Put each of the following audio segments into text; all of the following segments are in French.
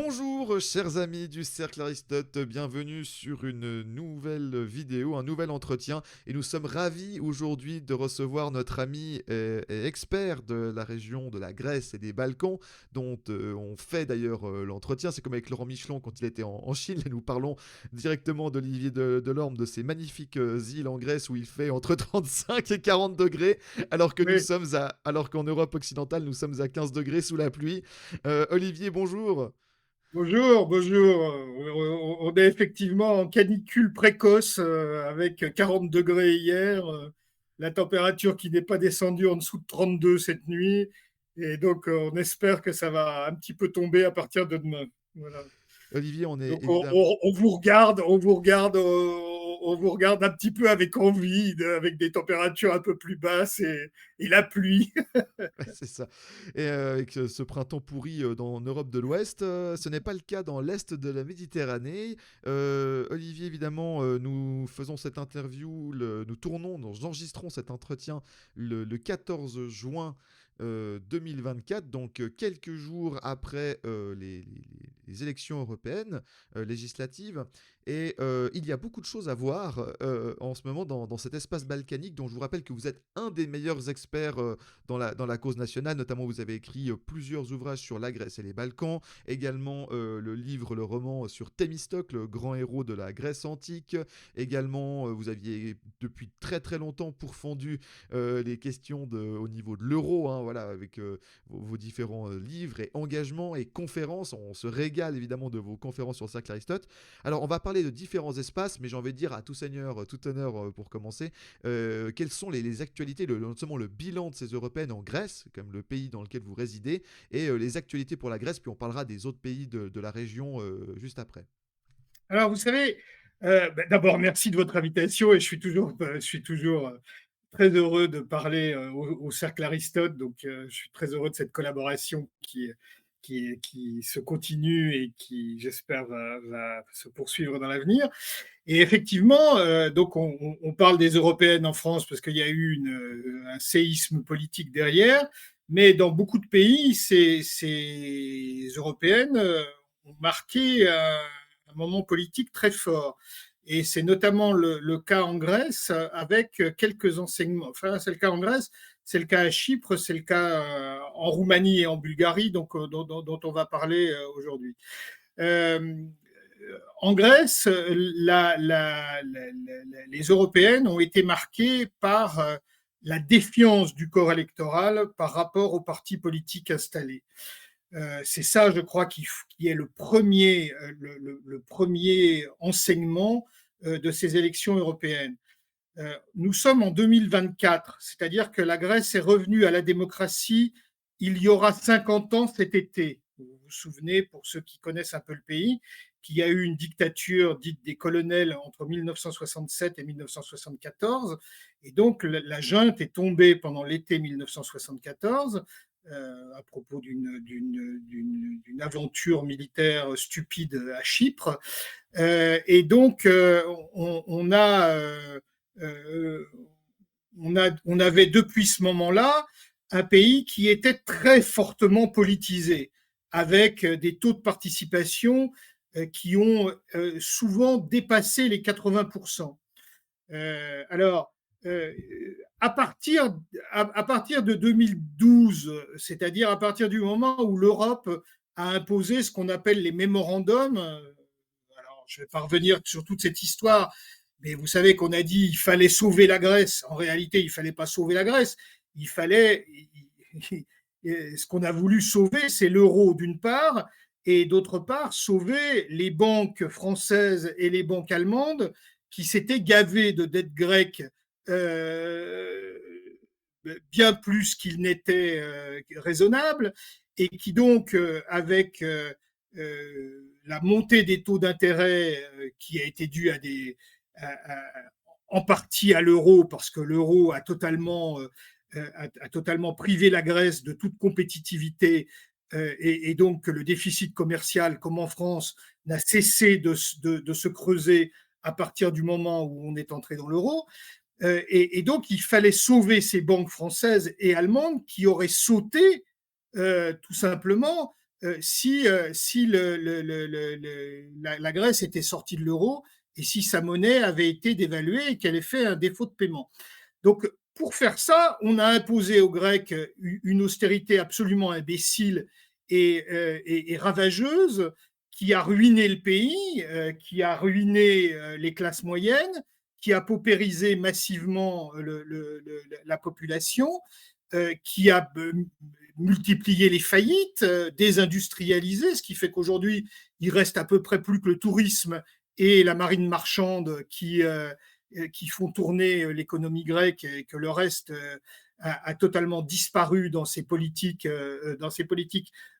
Bonjour chers amis du Cercle Aristote, bienvenue sur une nouvelle vidéo, un nouvel entretien et nous sommes ravis aujourd'hui de recevoir notre ami et expert de la région de la Grèce et des Balkans dont on fait d'ailleurs l'entretien. C'est comme avec Laurent Michelon quand il était en Chine. Là, nous parlons directement d'Olivier Delorme, de ces magnifiques îles en Grèce où il fait entre 35 et 40 degrés alors que Oui, alors qu'en Europe occidentale nous sommes à 15 degrés sous la pluie. Olivier, bonjour. bonjour, bonjour. On est effectivement en canicule précoce avec 40 degrés hier, la température qui n'est pas descendue en dessous de 32 cette nuit. Et donc, on espère que ça va un petit peu tomber à partir de demain. Voilà. Olivier, on est Donc, évidemment. on vous regarde un petit peu avec envie, avec des températures un peu plus basses et la pluie. C'est ça. Et avec ce printemps pourri en Europe de l'Ouest, ce n'est pas le cas dans l'Est de la Méditerranée. Olivier, évidemment, nous faisons cette interview, nous enregistrons cet entretien le 14 juin 2024, donc quelques jours après les élections européennes législatives. Et il y a beaucoup de choses à voir en ce moment dans cet espace balkanique dont je vous rappelle que vous êtes un des meilleurs experts dans la cause nationale. Notamment, vous avez écrit plusieurs ouvrages sur la Grèce et les Balkans, également le roman sur Thémistocle, le grand héros de la Grèce antique. Également, vous aviez depuis très très longtemps pourfendu les questions au niveau de l'euro, hein, voilà, avec vos différents livres et engagements et conférences. On se régale évidemment de vos conférences sur le cercle Aristote. Alors, on va parler de différents espaces, mais j'ai envie de dire à tout seigneur, tout honneur pour commencer, quelles sont les actualités, notamment le bilan de ces européennes en Grèce, comme le pays dans lequel vous résidez, et les actualités pour la Grèce, puis on parlera des autres pays de la région juste après. Alors, vous savez, d'abord, merci de votre invitation et je suis toujours très heureux de parler au Cercle Aristote. Donc, je suis très heureux de cette collaboration qui se continue et qui, j'espère, va se poursuivre dans l'avenir. Et effectivement, donc on parle des européennes en France parce qu'il y a eu un séisme politique derrière, mais dans beaucoup de pays, ces européennes ont marqué un moment politique très fort. Et c'est notamment le cas en Grèce avec quelques enseignements. Enfin, c'est le cas en Grèce, c'est le cas à Chypre, c'est le cas en Roumanie et en Bulgarie, donc, dont on va parler aujourd'hui. Euh, En Grèce, les européennes ont été marquées par la défiance du corps électoral par rapport aux partis politiques installés. C'est ça, je crois, qui est le premier enseignement de ces élections européennes. Nous sommes en 2024, c'est-à-dire que la Grèce est revenue à la démocratie il y aura 50 ans cet été. Vous vous souvenez, pour ceux qui connaissent un peu le pays, qu'il y a eu une dictature dite des colonels entre 1967 et 1974. Et donc, la junte est tombée pendant l'été 1974 à propos d'une aventure militaire stupide à Chypre. Et donc, euh, on avait depuis ce moment-là un pays qui était très fortement politisé, avec des taux de participation qui ont souvent dépassé les 80%. Alors, euh, à partir de 2012, c'est-à-dire à partir du moment où l'Europe a imposé ce qu'on appelle les mémorandums, alors je ne vais pas revenir sur toute cette histoire, mais vous savez qu'on a dit qu'il fallait sauver la Grèce. En réalité, il ne fallait pas sauver la Grèce. Il fallait. Ce qu'on a voulu sauver, c'est l'euro d'une part, et d'autre part, sauver les banques françaises et les banques allemandes qui s'étaient gavées de dettes grecques euh, bien plus qu'il n'était raisonnable, et qui donc, avec la montée des taux d'intérêt qui a été due en partie à l'euro, parce que l'euro a totalement privé la Grèce de toute compétitivité, et donc que le déficit commercial, comme en France, n'a cessé de se creuser à partir du moment où on est entré dans l'euro. Et donc, il fallait sauver ces banques françaises et allemandes qui auraient sauté tout simplement si la Grèce était sortie de l'euro et si sa monnaie avait été dévaluée et qu'elle ait fait un défaut de paiement. Donc, pour faire ça, on a imposé aux Grecs une austérité absolument imbécile et ravageuse qui a ruiné le pays, qui a ruiné les classes moyennes, qui a paupérisé massivement la population, qui a multiplié les faillites, désindustrialisé, ce qui fait qu'aujourd'hui, il reste à peu près plus que le tourisme et la marine marchande qui font tourner l'économie grecque et que le reste a totalement disparu dans ces politiques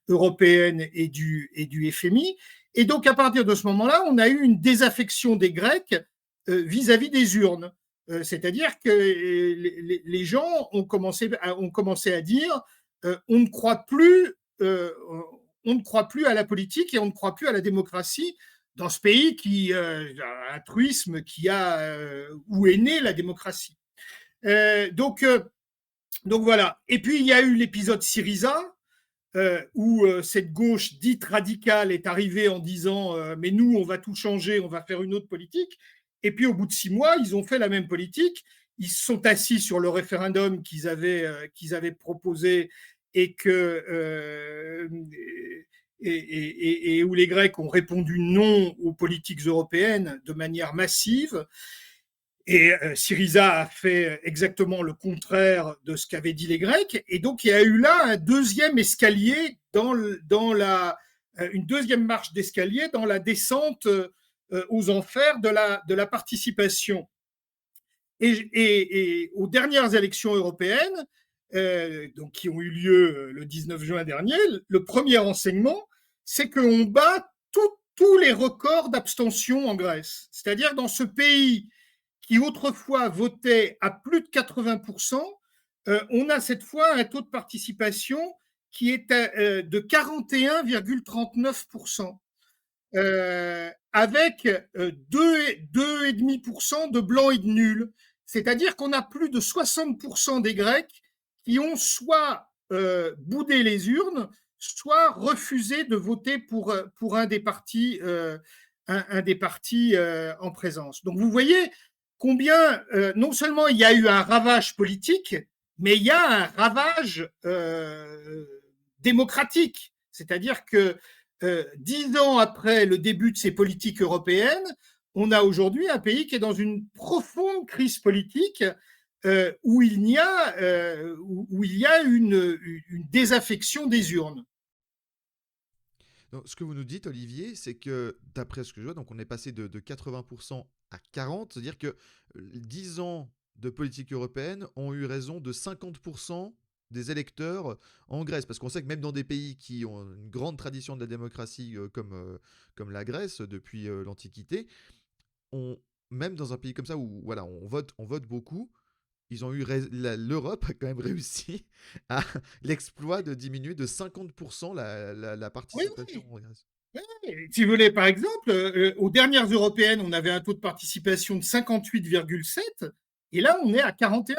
européennes et du FMI. Et donc, à partir de ce moment-là, on a eu une désaffection des Grecs vis-à-ne des urnes. C'est-à-dire que les gens ont commencé à dire on ne croit plus à la politique et on ne croit plus à la démocratie dans ce pays un truisme où est née la démocratie. Donc voilà. Et puis il y a eu l'épisode Syriza, où cette gauche dite radicale est arrivée en disant mais nous, on va tout changer, on va faire une autre politique. Et puis au bout de 6 mois, ils ont fait la même politique. Ils se sont assis sur le référendum qu'ils avaient proposé et où les Grecs ont répondu non aux politiques européennes de manière massive. Et Syriza a fait exactement le contraire de ce qu'avaient dit les Grecs. Et donc, il y a eu là un deuxième escalier une deuxième marche d'escalier dans la descente aux enfers de la participation. Et aux dernières élections européennes, donc qui ont eu lieu le 19 juin dernier, le premier enseignement, c'est qu'on bat tous les records d'abstention en Grèce. C'est-à-dire dans ce pays qui autrefois votait à plus de 80%, on a cette fois un taux de participation qui est de 41,39%, avec 2,5% de blancs et de nuls. C'est-à-dire qu'on a plus de 60% des Grecs qui ont soit boudé les urnes, soit refusé de voter pour un des partis, en présence. Donc vous voyez combien, non seulement il y a eu un ravage politique, mais il y a un ravage démocratique. C'est-à-dire que 10 ans après le début de ces politiques européennes, on a aujourd'hui un pays qui est dans une profonde crise politique où il y a une désaffection des urnes. Donc, ce que vous nous dites, Olivier, c'est que, d'après ce que je vois, donc on est passé de 80% à 40%, c'est-à-dire que 10 ans de politique européenne ont eu raison de 50% des électeurs en Grèce. Parce qu'on sait que même dans des pays qui ont une grande tradition de la démocratie comme la Grèce depuis l'Antiquité, même dans un pays comme ça où voilà, on vote beaucoup, l'Europe a quand même réussi à l'exploit de diminuer de 50% la Oui, participation oui. en Grèce. Si vous voulez, par exemple, aux dernières européennes, on avait un taux de participation de 58,7 et là, on est à 41,39.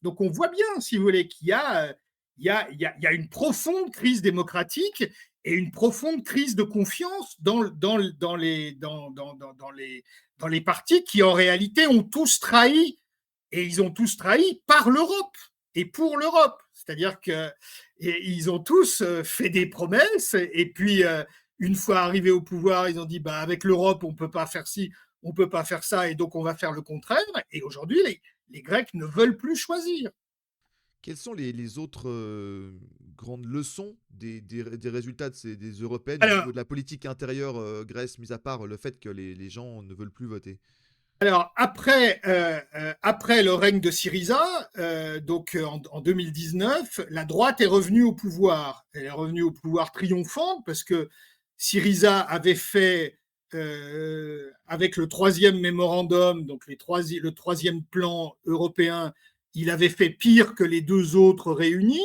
Donc, on voit bien, si vous voulez, qu'il y a une profonde crise démocratique et une profonde crise de confiance dans les partis qui, en réalité, ont tous trahi et ils ont tous trahi par l'Europe et pour l'Europe. C'est-à-dire qu'ils ont tous fait des promesses et puis une fois arrivés au pouvoir, ils ont dit bah, avec l'Europe, on ne peut pas faire ci, on ne peut pas faire ça, et donc on va faire le contraire. Et aujourd'hui, les Grecs ne veulent plus choisir. Quelles sont les autres grandes leçons des résultats des européennes au niveau Alors, de la politique intérieure Grèce, mis à part le fait que les gens ne veulent plus voter? après le règne de Syriza, donc en 2019, la droite est revenue au pouvoir. Elle est revenue au pouvoir triomphante parce que Syriza avait fait, avec le troisième mémorandum, donc le troisième plan européen, il avait fait pire que les deux autres réunis.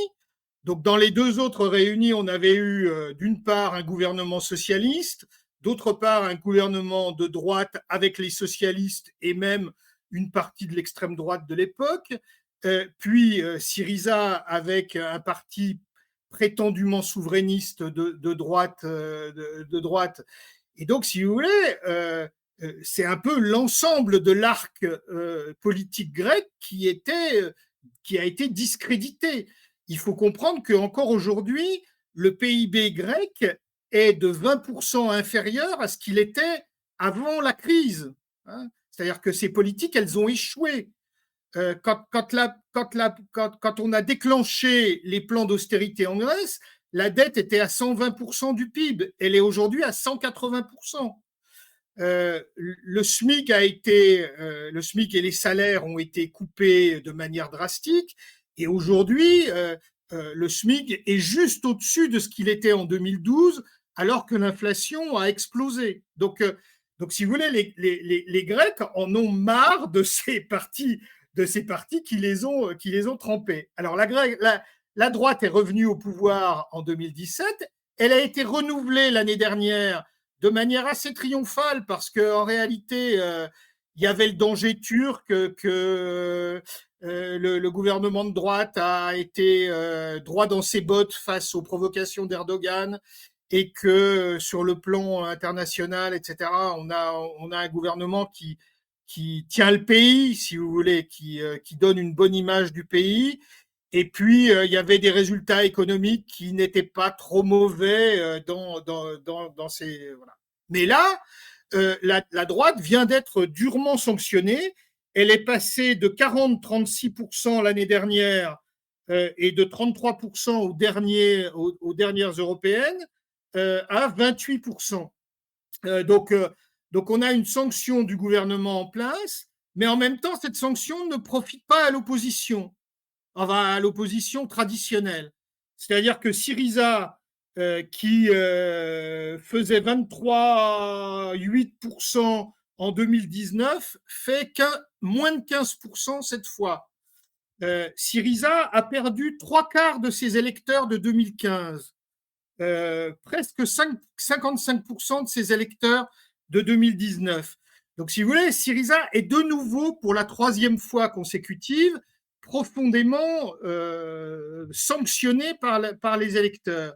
Donc dans les deux autres réunis, on avait eu d'une part un gouvernement socialiste, d'autre part un gouvernement de droite avec les socialistes et même une partie de l'extrême droite de l'époque, puis Syriza avec un parti prétendument souverainiste de droite. Et donc, si vous voulez, c'est un peu l'ensemble de l'arc politique grec qui a été discrédité. Il faut comprendre qu'encore aujourd'hui, le PIB grec est de 20% inférieur à ce qu'il était avant la crise. Hein. C'est-à-dire que ces politiques, elles ont échoué. Quand on a déclenché les plans d'austérité en Grèce, la dette était à 120% du PIB. Elle est aujourd'hui à 180%. Le SMIC le SMIC et les salaires ont été coupés de manière drastique. Et aujourd'hui, le SMIC est juste au-dessus de ce qu'il était en 2012, alors que l'inflation a explosé. Donc si vous voulez, les Grecs en ont marre de ces partis qui les ont trempés. Alors la droite est revenue au pouvoir en 2017. Elle a été renouvelée l'année dernière de manière assez triomphale parce qu'en réalité, il y avait le danger turc que le gouvernement de droite a été droit dans ses bottes face aux provocations d'Erdogan et que sur le plan international, etc., on a un gouvernement qui tient le pays, si vous voulez, qui donne une bonne image du pays. Et puis, il y avait des résultats économiques qui n'étaient pas trop mauvais dans ces... Voilà. Mais là, la droite vient d'être durement sanctionnée. Elle est passée de 40-36% l'année dernière et de 33% aux dernières européennes à 28%. Donc, on a une sanction du gouvernement en place, mais en même temps, cette sanction ne profite pas à l'opposition, enfin à l'opposition traditionnelle. C'est-à-dire que Syriza, qui faisait 23,8% en 2019, fait moins de 15% cette fois. Syriza a perdu 3/4 de ses électeurs de 2015. Presque 55% de ses électeurs de 2019. Donc, si vous voulez, Syriza est de nouveau, pour la 3e fois consécutive, profondément sanctionné par les électeurs.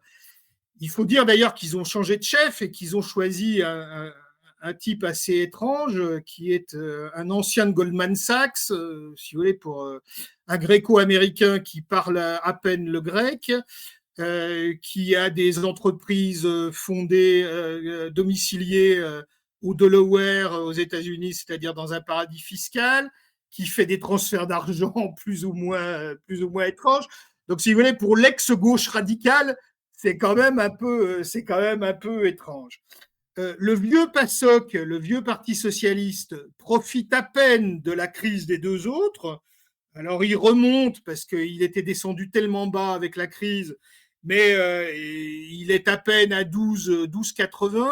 Il faut dire d'ailleurs qu'ils ont changé de chef et qu'ils ont choisi un type assez étrange qui est un ancien de Goldman Sachs, si vous voulez, pour un gréco-américain qui parle à peine le grec, qui a des entreprises fondées, domiciliées au Delaware aux États-Unis, c'est-à-dire dans un paradis fiscal, qui fait des transferts d'argent plus ou moins étranges. Donc, si vous voulez, pour l'ex-gauche radicale, c'est quand même un peu étrange. Le vieux PASOK, le vieux Parti socialiste, profite à peine de la crise des deux autres. Alors, il remonte parce qu'il était descendu tellement bas avec la crise, mais il est à peine à 12,80.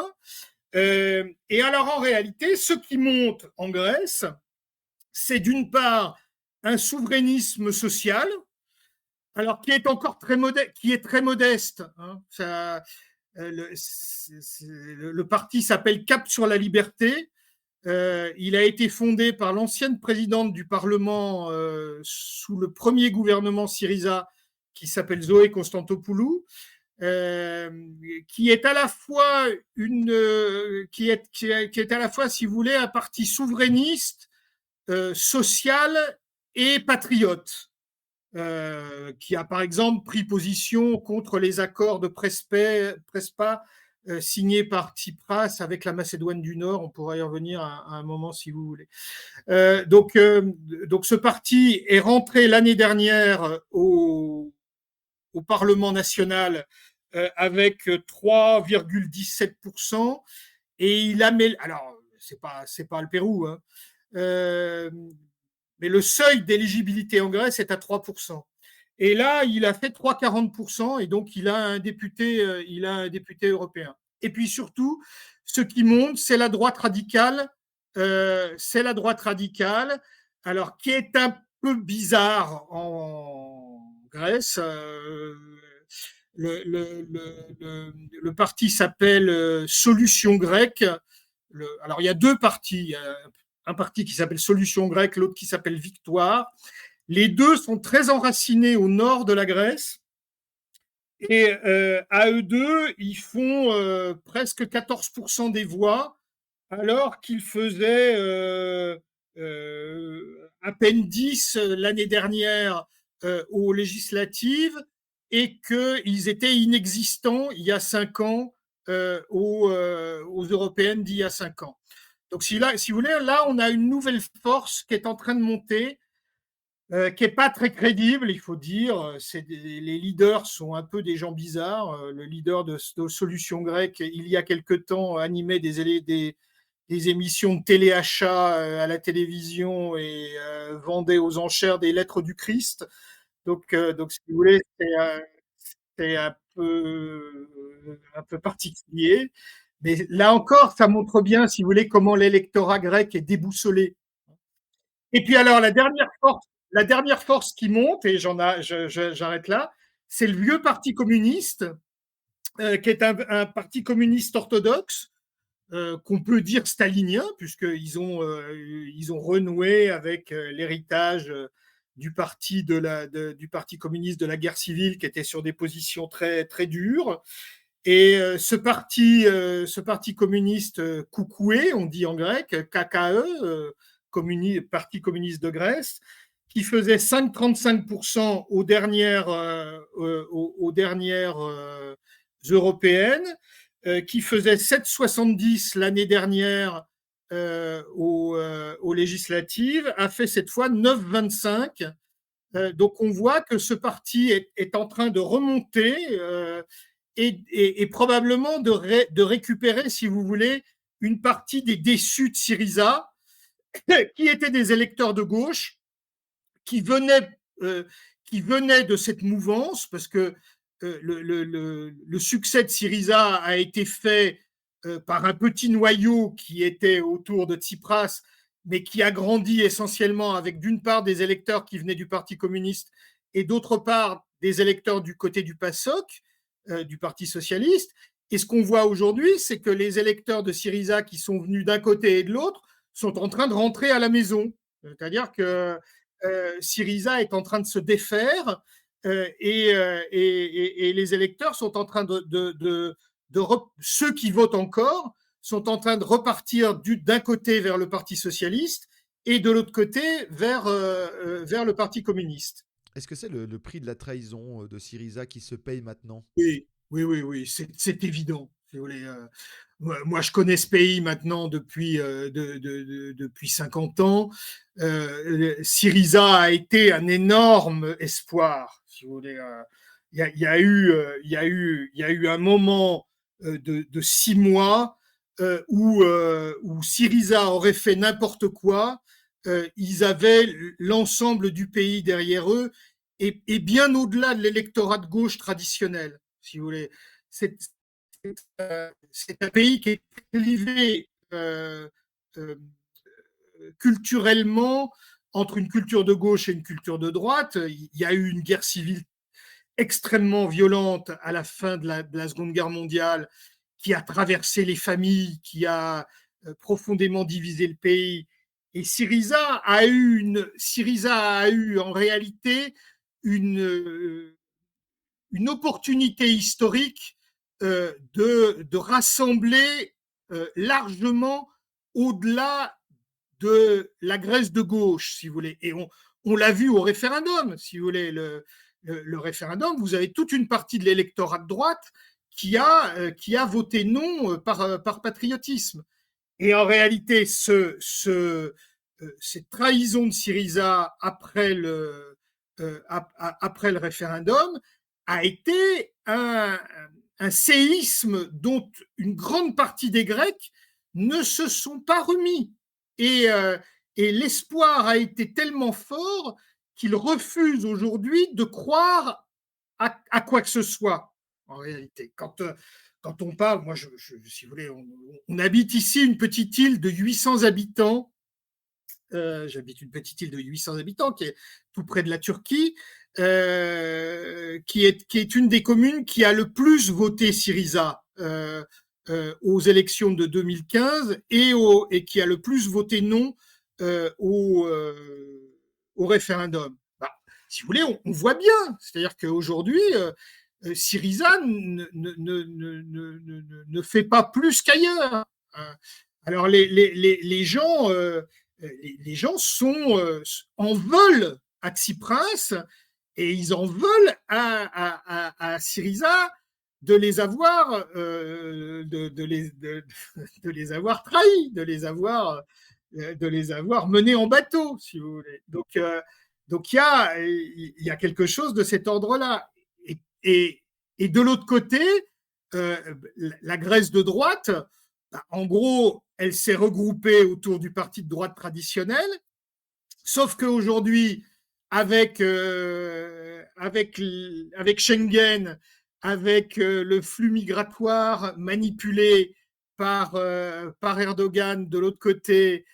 Et alors, en réalité, ce qui monte en Grèce, c'est d'une part un souverainisme social, alors qui est encore très modeste. Hein. Le parti s'appelle Cap sur la liberté. Il a été fondé par l'ancienne présidente du Parlement sous le premier gouvernement Syriza, qui s'appelle Zoé Constantopoulou, qui est à la fois qui est à la fois, si vous voulez, un parti souverainiste, social et patriote. Qui a par exemple pris position contre les accords de Prespa signés par Tsipras avec la Macédoine du Nord. On pourra y revenir à un moment si vous voulez. Donc ce parti est rentré l'année dernière au Parlement national avec 3,17%, et il a alors c'est pas le Pérou, hein, mais le seuil d'éligibilité en Grèce est à 3%. Et là, il a fait 3,40%, et donc il a un député européen. Et puis surtout, ce qui monte, c'est la droite radicale. Alors qui est un peu bizarre en Grèce. Le parti s'appelle Solution grecque. Alors, il y a deux partis. Il y a un parti qui s'appelle Solution grecque, l'autre qui s'appelle Victoire. Les deux sont très enracinés au nord de la Grèce. Et à eux deux, ils font presque 14% des voix, alors qu'ils faisaient à peine 10 l'année dernière aux législatives et qu'ils étaient inexistants il y a 5 ans aux européennes d'il y a 5 ans. Donc si vous voulez, là, on a une nouvelle force qui est en train de monter, qui n'est pas très crédible, il faut dire. Les leaders sont un peu des gens bizarres. Le leader de Solutions Grecques, il y a quelque temps, animait des émissions de téléachat à la télévision et vendait aux enchères des lettres du Christ. Donc si vous voulez, c'est un peu particulier. Mais là encore, ça montre bien, si vous voulez, comment l'électorat grec est déboussolé. Et puis alors, la dernière force qui monte, et j'arrête là, c'est le vieux parti communiste, qui est un parti communiste orthodoxe, qu'on peut dire stalinien, ils ont renoué avec l'héritage du parti communiste de la guerre civile, qui était sur des positions très, très dures. Et ce parti communiste Koukoué, on dit en grec, KKE, Parti communiste de Grèce, qui faisait 5,35% aux dernières européennes, qui faisait 7,70 l'année dernière aux législatives, a fait cette fois 9,25. Donc on voit que ce parti est en train de remonter et probablement de récupérer, si vous voulez, une partie des déçus de Syriza, qui étaient des électeurs de gauche, qui venaient, qui venaient de cette mouvance, parce que le succès de Syriza a été fait par un petit noyau qui était autour de Tsipras, mais qui a grandi essentiellement avec, d'une part, des électeurs qui venaient du Parti communiste et, d'autre part, des électeurs du côté du PASOK, du Parti socialiste. Et ce qu'on voit aujourd'hui, c'est que les électeurs de Syriza qui sont venus d'un côté et de l'autre sont en train de rentrer à la maison. C'est-à-dire que Syriza est en train de se défaire et les électeurs sont en train ceux qui votent encore sont en train de repartir d'un côté vers le Parti socialiste et de l'autre côté vers le Parti communiste. Est-ce que c'est le prix de la trahison de Syriza qui se paye maintenant? Oui, oui, oui, oui, c'est évident. Si vous voulez, moi, je connais ce pays maintenant depuis 50 ans. Syriza a été un énorme espoir, si vous voulez. Il y a eu un moment de 6 mois où Syriza aurait fait n'importe quoi. Ils avaient l'ensemble du pays derrière eux et bien au-delà de l'électorat de gauche traditionnel, si vous voulez. C'est c'est un pays qui est clivé culturellement entre une culture de gauche et une culture de droite. Il y a eu une guerre civile extrêmement violente à la fin de la Seconde Guerre mondiale qui a traversé les familles, qui a profondément divisé le pays. Et Syriza a eu en réalité une opportunité historique de rassembler largement au-delà de la Grèce de gauche, si vous voulez. Et on l'a vu au référendum, si vous voulez. Le référendum, vous avez toute une partie de l'électorat de droite qui a voté non par patriotisme. Et en réalité, cette trahison de Syriza après le référendum a été un séisme dont une grande partie des Grecs ne se sont pas remis. Et, euh, et l'espoir a été tellement fort qu'ils refusent aujourd'hui de croire à quoi que ce soit, en réalité. Quand on parle, si vous voulez, on habite ici une petite île de 800 habitants. J'habite une petite île de 800 habitants qui est tout près de la Turquie, qui est une des communes qui a le plus voté Syriza aux élections de 2015 et qui a le plus voté non au référendum. Bah, si vous voulez, on voit bien. C'est-à-dire qu'aujourd'hui, Syriza ne fait pas plus qu'ailleurs. Alors les gens en veulent à Tsipras et ils en veulent à Syriza de les avoir de les avoir trahis, de les avoir menés en bateau, si vous voulez. Donc il y a quelque chose de cet ordre-là. Et de l'autre côté, la Grèce de droite, en gros, elle s'est regroupée autour du parti de droite traditionnel, sauf qu'aujourd'hui, avec Schengen, avec le flux migratoire manipulé par Erdogan de l'autre côté,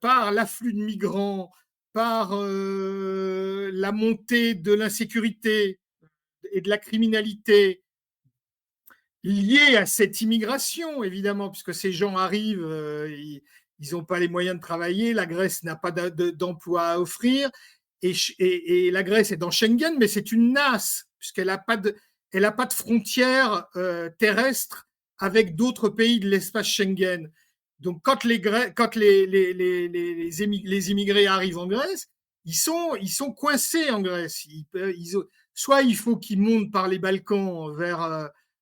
par l'afflux de migrants, par la montée de l'insécurité et de la criminalité liée à cette immigration, évidemment, puisque ces gens arrivent, ils n'ont pas les moyens de travailler, la Grèce n'a pas d'emploi à offrir, et la Grèce est dans Schengen, mais c'est une nasse, puisqu'elle n'a pas de frontières terrestres avec d'autres pays de l'espace Schengen. Donc, quand les immigrés arrivent en Grèce, ils sont coincés en Grèce. Soit il faut qu'ils montent par les Balkans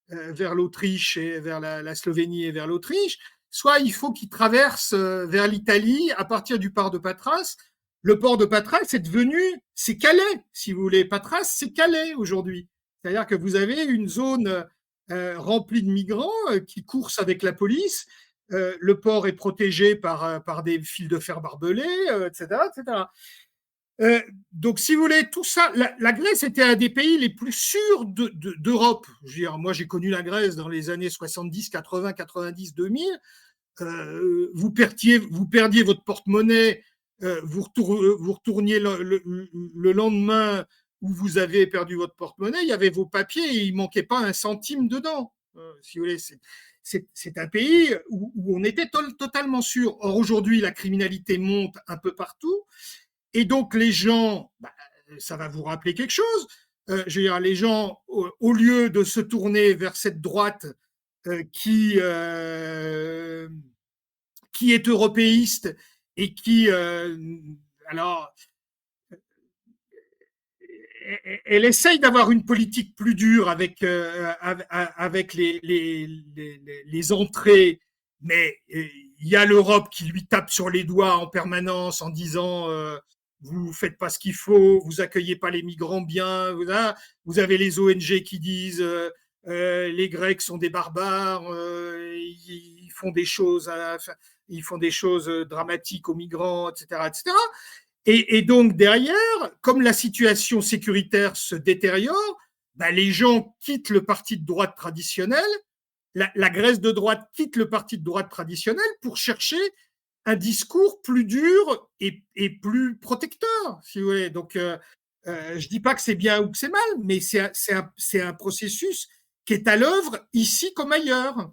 vers l'Autriche et vers la Slovénie et vers l'Autriche, soit il faut qu'ils traversent vers l'Italie à partir du port de Patras. Le port de Patras c'est Calais, si vous voulez. Patras, c'est Calais aujourd'hui. C'est-à-dire que vous avez une zone remplie de migrants qui coursent avec la police. Le port est protégé par des fils de fer barbelés, etc., etc. Donc, si vous voulez, tout ça, la Grèce était un des pays les plus sûrs d'Europe. Je veux dire, moi, j'ai connu la Grèce dans les années 70, 80, 90, 2000. Vous perdiez votre porte-monnaie, vous retourniez le lendemain où vous avez perdu votre porte-monnaie, il y avait vos papiers et il ne manquait pas un centime dedans. Si vous voulez, c'est un pays où on était totalement sûr. Or, aujourd'hui, la criminalité monte un peu partout. Et donc, les gens, ça va vous rappeler quelque chose. Je veux dire, les gens, au lieu de se tourner vers cette droite qui est européiste et qui, alors, elle essaye d'avoir une politique plus dure avec les entrées, mais il y a l'Europe qui lui tape sur les doigts en permanence en disant vous faites pas ce qu'il faut, vous accueillez pas les migrants bien, vous avez les ONG qui disent les Grecs sont des barbares, ils font des choses dramatiques aux migrants, etc., etc. Et donc derrière, comme la situation sécuritaire se détériore, les gens quittent le parti de droite traditionnel, la Grèce de droite quitte le parti de droite traditionnel pour chercher un discours plus dur et plus protecteur, si vous voulez. Donc, je ne dis pas que c'est bien ou que c'est mal, mais c'est un processus qui est à l'œuvre ici comme ailleurs.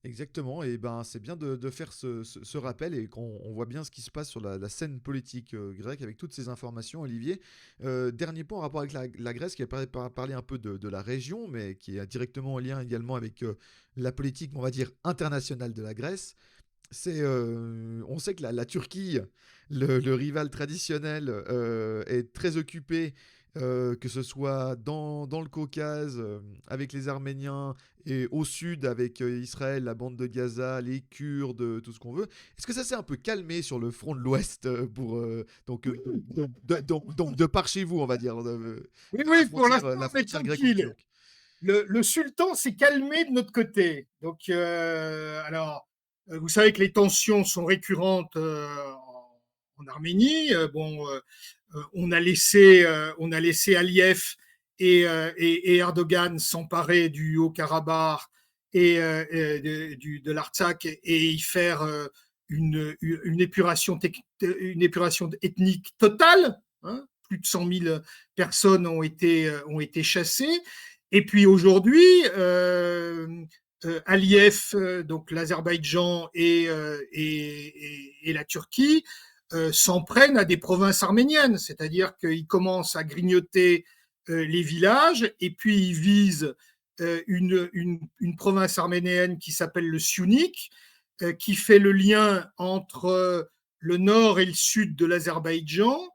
Exactement, et ben c'est bien de faire ce rappel et qu'on on voit bien ce qui se passe sur la scène politique grecque avec toutes ces informations, Olivier. Dernier point en rapport avec la Grèce, qui a parlé un peu de la région, mais qui est directement en lien également avec la politique, on va dire, internationale de la Grèce. On sait que la Turquie, le rival traditionnel, est très occupé, que ce soit dans le Caucase, avec les Arméniens, et au sud avec Israël, la bande de Gaza, les Kurdes, tout ce qu'on veut. Est-ce que ça s'est un peu calmé sur le front de l'Ouest donc de par chez vous, on va dire, Oui, pour l'instant, la on est frontière tranquille. gréco-turque? Le sultan s'est calmé de notre côté. Donc, alors, vous savez que les tensions sont récurrentes en Arménie. On a laissé Aliyev et Erdogan s'emparer du Haut-Karabakh et de l'Artsakh et y faire une épuration ethnique totale. Hein. Plus de 100 000 personnes ont été chassées. Et puis aujourd'hui, Aliyev, donc l'Azerbaïdjan et la Turquie s'en prennent à des provinces arméniennes, c'est-à-dire qu'ils commencent à grignoter les villages, et puis il vise une province arménienne qui s'appelle le Syunik, qui fait le lien entre le nord et le sud de l'Azerbaïdjan,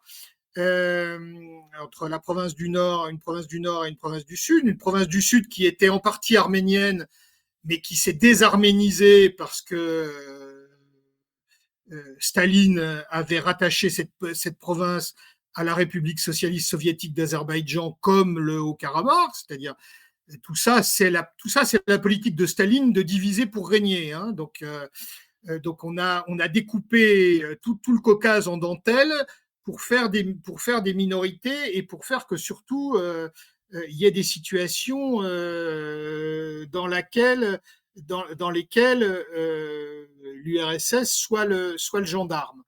entre la province du Nord, une province du Nord et une province du Sud qui était en partie arménienne, mais qui s'est désarménisée parce que Staline avait rattaché cette province à la République socialiste soviétique d'Azerbaïdjan comme le Haut-Karabakh, c'est-à-dire tout ça, c'est la politique de Staline de diviser pour régner. Hein. Donc on a découpé tout le Caucase en dentelle pour faire des minorités et pour faire que surtout il y ait des situations dans lesquelles l'URSS soit le gendarme.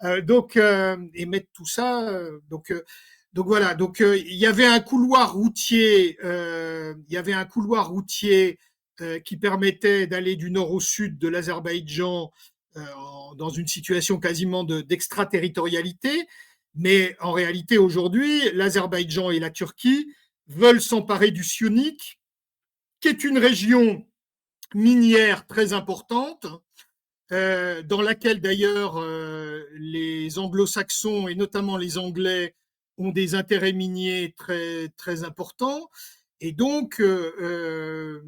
Et mettre tout ça. Donc voilà. Donc il y avait un couloir routier. Qui permettait d'aller du nord au sud de l'Azerbaïdjan dans une situation quasiment d'extraterritorialité. Mais en réalité, aujourd'hui, l'Azerbaïdjan et la Turquie veulent s'emparer du Syunik, qui est une région minière très importante, dans laquelle d'ailleurs les anglo-saxons et notamment les Anglais ont des intérêts miniers très, très importants. Et donc, le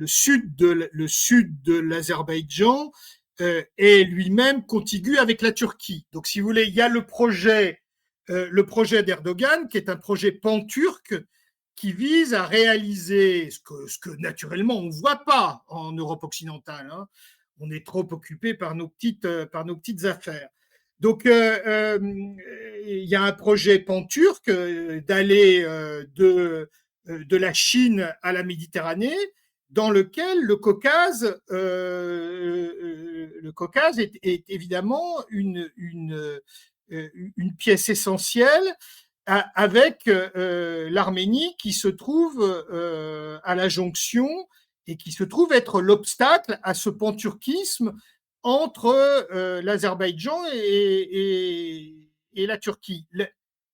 sud de l'Azerbaïdjan est lui-même contigu avec la Turquie. Donc, si vous voulez, il y a le projet d'Erdogan, qui est un projet pan-turc, qui vise à réaliser ce que naturellement on ne voit pas en Europe occidentale. Hein. On est trop occupé par nos petites affaires. Donc, il y a un projet pan-turc d'aller de la Chine à la Méditerranée, dans lequel le Caucase est évidemment une pièce essentielle, avec l'Arménie qui se trouve à la jonction et qui se trouve être l'obstacle à ce panturquisme entre l'Azerbaïdjan et la Turquie.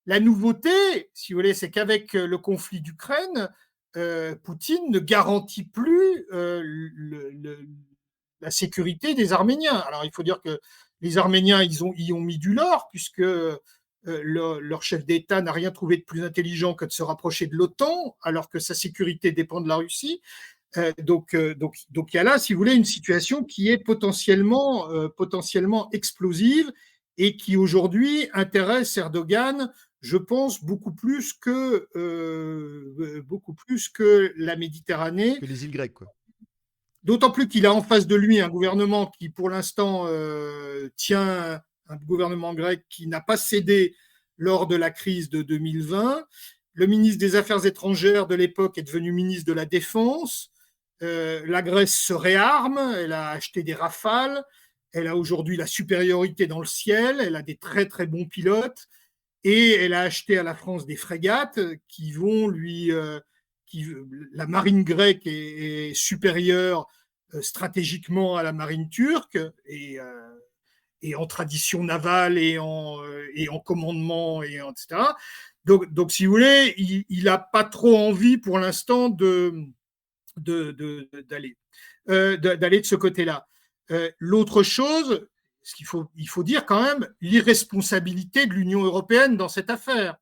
La nouveauté, si vous voulez, c'est qu'avec le conflit d'Ukraine, Poutine ne garantit plus la sécurité des Arméniens. Alors, il faut dire que les Arméniens, y ont mis du leur, puisque leur chef d'État n'a rien trouvé de plus intelligent que de se rapprocher de l'OTAN, alors que sa sécurité dépend de la Russie. Donc, il y a là, si vous voulez, une situation qui est potentiellement explosive et qui aujourd'hui intéresse Erdogan, je pense, beaucoup plus que la Méditerranée. Que les îles grecques, quoi. D'autant plus qu'il a en face de lui un gouvernement qui, pour l'instant, tient, un gouvernement grec qui n'a pas cédé lors de la crise de 2020. Le ministre des Affaires étrangères de l'époque est devenu ministre de la Défense. La Grèce se réarme, elle a acheté des Rafales, elle a aujourd'hui la supériorité dans le ciel, elle a des très très bons pilotes, et elle a acheté à la France des frégates qui vont la marine grecque est supérieure stratégiquement à la marine turque, et en tradition navale et en commandement, etc. Donc, si vous voulez, il n'a pas trop envie pour l'instant d'aller de ce côté-là. L'autre chose, il faut dire quand même l'irresponsabilité de l'Union européenne dans cette affaire.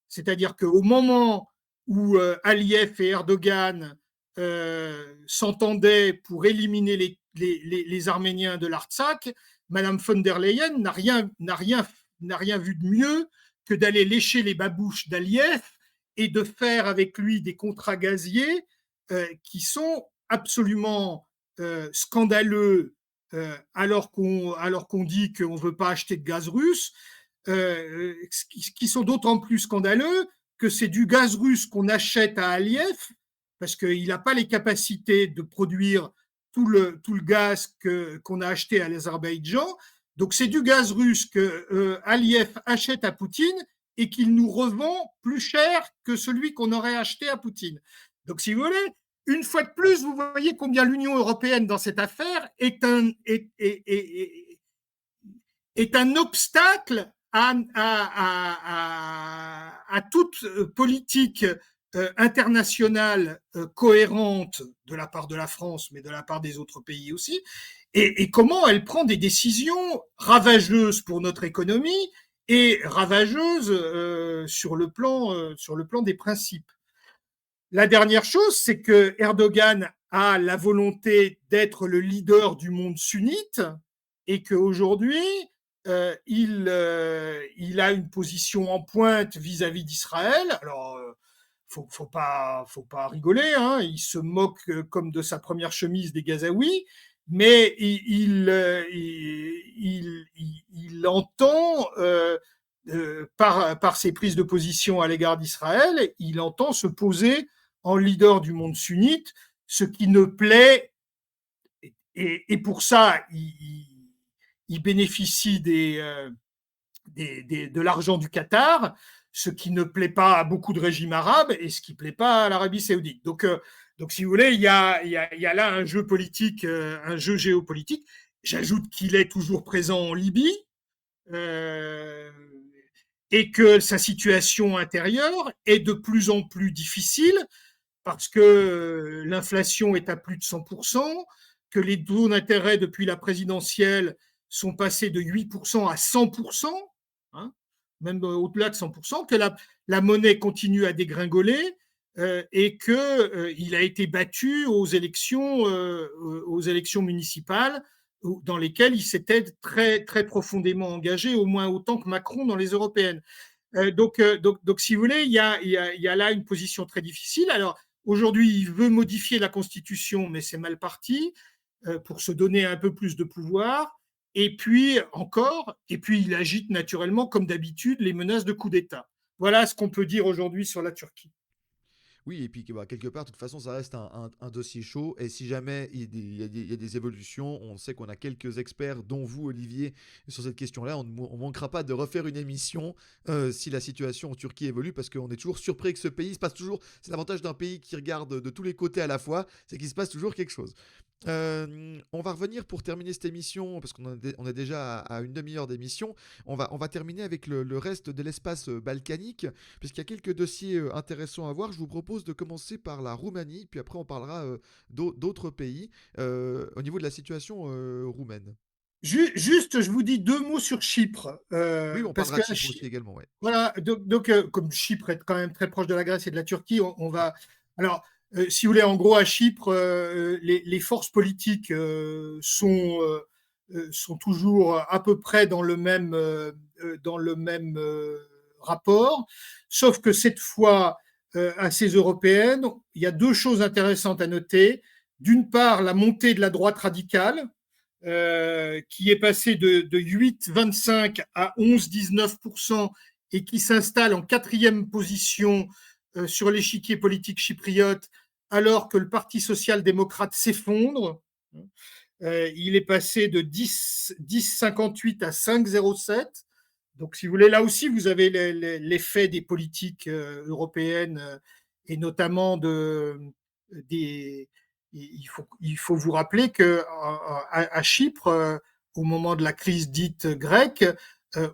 C'est-à-dire qu'au moment où Aliyev et Erdogan s'entendaient pour éliminer les Arméniens de l'Artsakh, Madame von der Leyen n'a rien vu de mieux que d'aller lécher les babouches d'Aliyev et de faire avec lui des contrats gaziers qui sont absolument scandaleux, alors qu'on dit qu'on ne veut pas acheter de gaz russe, qui sont d'autant plus scandaleux que c'est du gaz russe qu'on achète à Aliyev, parce qu'il n'a pas les capacités de produire tout le gaz qu'on a acheté à l'Azerbaïdjan. Donc c'est du gaz russe que Aliyev achète à Poutine et qu'il nous revend plus cher que celui qu'on aurait acheté à Poutine. Donc, si vous voulez, une fois de plus, vous voyez combien l'Union européenne dans cette affaire est un obstacle à toute politique internationale cohérente de la part de la France, mais de la part des autres pays aussi, et comment elle prend des décisions ravageuses pour notre économie et ravageuses sur le plan des principes. La dernière chose, c'est que Erdogan a la volonté d'être le leader du monde sunnite et qu'aujourd'hui, il a une position en pointe vis-à-vis d'Israël. Alors, faut pas rigoler, hein. Il se moque comme de sa première chemise des Gazaouis, mais il entend, par ses prises de position à l'égard d'Israël, il entend se poser en leader du monde sunnite, ce qui ne plaît, et pour ça, il bénéficie de l'argent du Qatar, ce qui ne plaît pas à beaucoup de régimes arabes et ce qui ne plaît pas à l'Arabie saoudite. Donc, si vous voulez, il y a là un jeu politique, un jeu géopolitique. J'ajoute qu'il est toujours présent en Libye euh, et que sa situation intérieure est de plus en plus difficile parce que l'inflation est à plus de 100%, que les taux d'intérêt depuis la présidentielle sont passés de 8% à 100%, hein, même au-delà de 100%, que la monnaie continue à dégringoler et qu'il a été battu aux élections municipales dans lesquelles il s'était très, très profondément engagé, au moins autant que Macron dans les européennes. Donc, si vous voulez, il y a là une position très difficile. Alors, aujourd'hui, il veut modifier la Constitution, mais c'est mal parti pour se donner un peu plus de pouvoir. Et puis, il agite naturellement, comme d'habitude, les menaces de coup d'État. Voilà ce qu'on peut dire aujourd'hui sur la Turquie. Oui, et puis bah, quelque part, de toute façon, ça reste un dossier chaud. Et si jamais il y a des évolutions, on sait qu'on a quelques experts, dont vous, Olivier, sur cette question-là. On ne manquera pas de refaire une émission si la situation en Turquie évolue, parce qu'on est toujours surpris que ce pays se passe toujours. C'est l'avantage d'un pays qui regarde de tous les côtés à la fois, c'est qu'il se passe toujours quelque chose. On va revenir pour terminer cette émission, parce on est déjà à une demi-heure d'émission. On va terminer avec le reste de l'espace balkanique, puisqu'il y a quelques dossiers intéressants à voir. Je vous propose de commencer par la Roumanie, puis après on parlera d'autres pays au niveau de la situation roumaine. Juste, je vous dis deux mots sur Chypre, Oui, on parce parlera que de Chypre aussi également, ouais. voilà, comme Chypre est quand même très proche de la Grèce et de la Turquie, on va. Alors, si vous voulez, en gros, à Chypre, les forces politiques sont toujours à peu près dans le même rapport, sauf que cette fois, à ces européennes, il y a deux choses intéressantes à noter. D'une part, la montée de la droite radicale, qui est passée de 8,25 à 11,19% et qui s'installe en quatrième position sur l'échiquier politique chypriote, alors que le Parti social-démocrate s'effondre. Il est passé de 10,58 à 5,07. Donc, si vous voulez, là aussi, vous avez l'effet des politiques européennes et notamment des. Il faut vous rappeler qu'à Chypre, au moment de la crise dite grecque,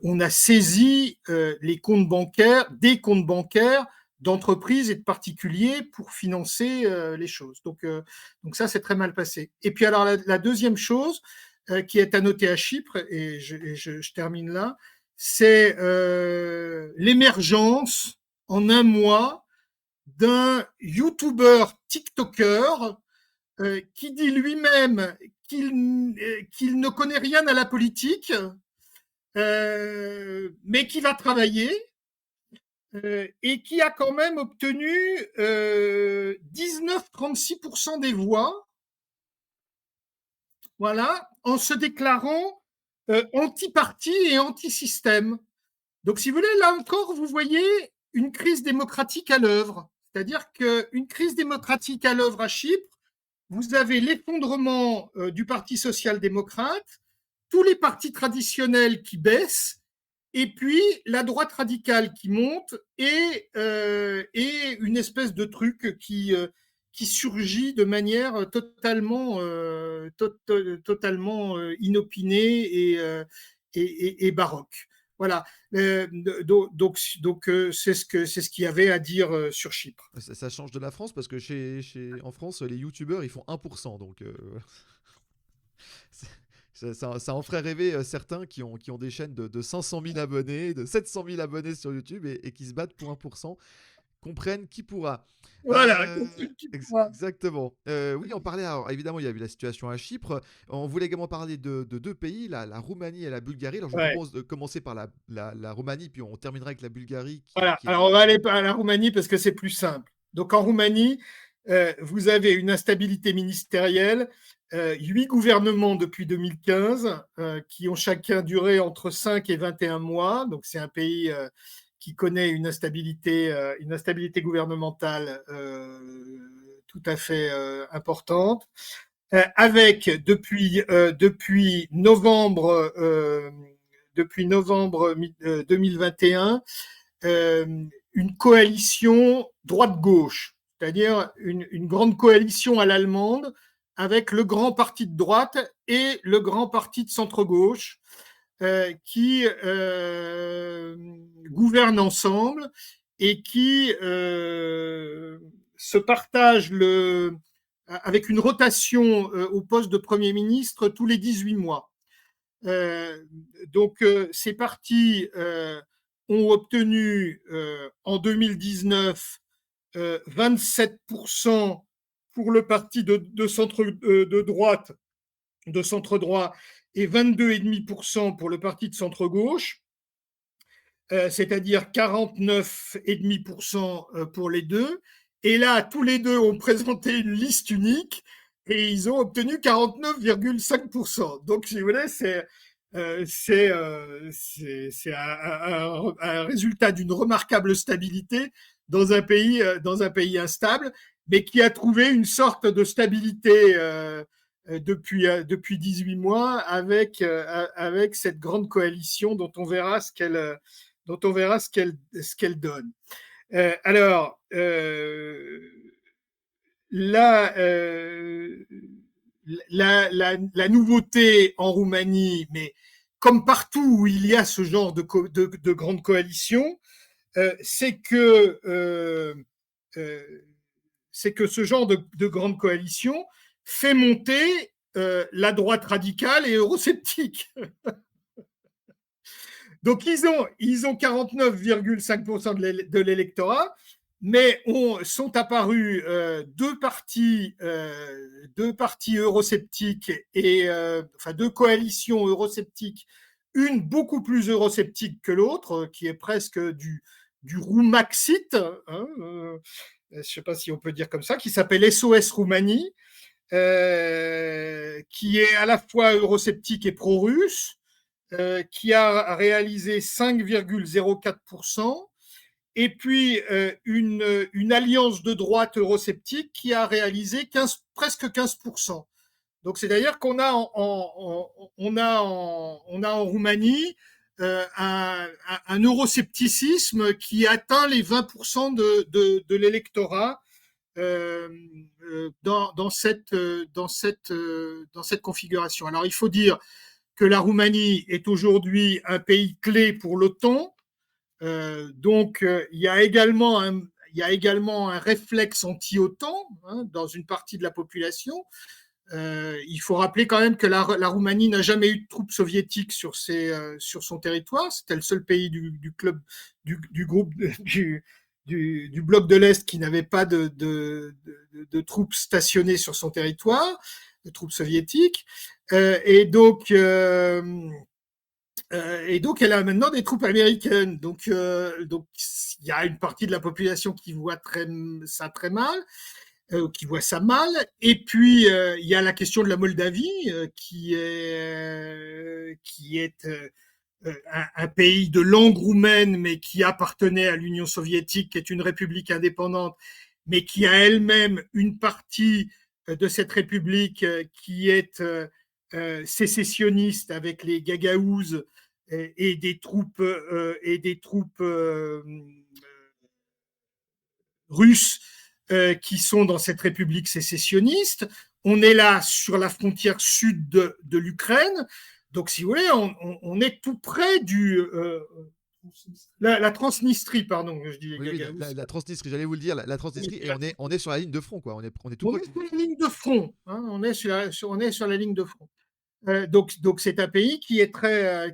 on a saisi des comptes bancaires d'entreprises et de particuliers pour financer les choses. Donc ça, c'est très mal passé. Et puis alors la deuxième chose qui est à noter à Chypre, et je termine là, c'est l'émergence en un mois d'un YouTuber TikToker qui dit lui-même qu'il ne connaît rien à la politique, mais qui va travailler et qui a quand même obtenu 19,36% des voix, voilà, en se déclarant anti-parti et anti-système. Donc, si vous voulez, là encore, vous voyez une crise démocratique à l'œuvre. C'est-à-dire qu'une crise démocratique à l'œuvre à Chypre, vous avez l'effondrement du Parti social-démocrate, tous les partis traditionnels qui baissent, et puis la droite radicale qui monte, et une espèce de truc qui surgit de manière totalement inopinée et baroque. Voilà. C'est ce qu'il y avait à dire sur Chypre. Ça change de la France parce que en France, les youtubeurs, ils font 1%. Donc, ça en ferait rêver certains qui ont des chaînes de 500 000 abonnés, de 700 000 abonnés sur YouTube et qui se battent pour 1%. Comprenne qui pourra. Voilà. Exactement. Oui, on parlait, alors, évidemment, il y a eu la situation à Chypre. On voulait également parler de deux pays, la Roumanie et la Bulgarie. Alors, je Ouais. propose de commencer par la Roumanie, puis on terminera avec la Bulgarie. Voilà. Alors, on va aller à la Roumanie parce que c'est plus simple. Donc, en Roumanie, vous avez une instabilité ministérielle, 8 gouvernements depuis 2015 qui ont chacun duré entre 5 et 21 mois. Donc, c'est un pays qui connaît une instabilité gouvernementale tout à fait importante. Avec depuis novembre 2021 une coalition droite-gauche, c'est-à-dire une grande coalition à l'allemande avec le grand parti de droite et le grand parti de centre-gauche qui gouvernent ensemble et qui se partagent avec une rotation au poste de Premier ministre tous les 18 mois. Donc, ces partis ont obtenu en 2019 27% pour le parti de centre de droite, de centre droit, et 22,5% pour le parti de centre gauche, c'est-à-dire 49,5% pour les deux. Et là, tous les deux ont présenté une liste unique et ils ont obtenu 49,5%. Donc, si vous voulez, c'est un résultat d'une remarquable stabilité dans un pays instable, mais qui a trouvé une sorte de stabilité depuis 18 mois avec cette grande coalition dont on verra ce qu'elle donne. Alors, là, la nouveauté en Roumanie, mais comme partout où il y a ce genre de grande coalition, c'est que ce genre de grande coalition fait monter la droite radicale et eurosceptique. Donc, ils ont 49,5% de l'électorat, mais sont apparus deux partis eurosceptiques et enfin deux coalitions eurosceptiques, une beaucoup plus eurosceptique que l'autre, qui est presque du Roumaxit, hein, je ne sais pas si on peut dire comme ça, qui s'appelle SOS Roumanie, qui est à la fois eurosceptique et pro-russe, qui a réalisé 5,04%, et puis une alliance de droite eurosceptique qui a réalisé presque 15%. Donc c'est-à-dire qu'on a en Roumanie un euroscepticisme qui atteint les 20% de l'électorat dans cette configuration. Alors il faut dire que la Roumanie est aujourd'hui un pays clé pour l'OTAN. Donc, il y a également un réflexe anti-OTAN dans une partie de la population. Il faut rappeler quand même que la Roumanie n'a jamais eu de troupes soviétiques sur son territoire. C'était le seul pays du club, du groupe, du bloc de l'Est qui n'avait pas de troupes stationnées sur son territoire, de troupes soviétiques. Et donc, elle a maintenant des troupes américaines. Donc, il y a une partie de la population qui voit ça très mal, qui voit ça mal. Et puis, il y a la question de la Moldavie, qui est un pays de langue roumaine, mais qui appartenait à l'Union soviétique, qui est une république indépendante, mais qui a elle-même une partie de cette république qui est sécessionniste avec les Gagaouzes et des troupes russes qui sont dans cette république sécessionniste. On est là sur la frontière sud de l'Ukraine. Donc, si vous voulez, on est tout près la Transnistrie, pardon, je dis Oui, oui, Gagaouzie. la Transnistrie, j'allais vous le dire, la Transnistrie, et on est sur la ligne de front, quoi. On est tout On proche est du. sur la ligne de front, hein, on est sur la ligne de front. Donc c'est un pays qui est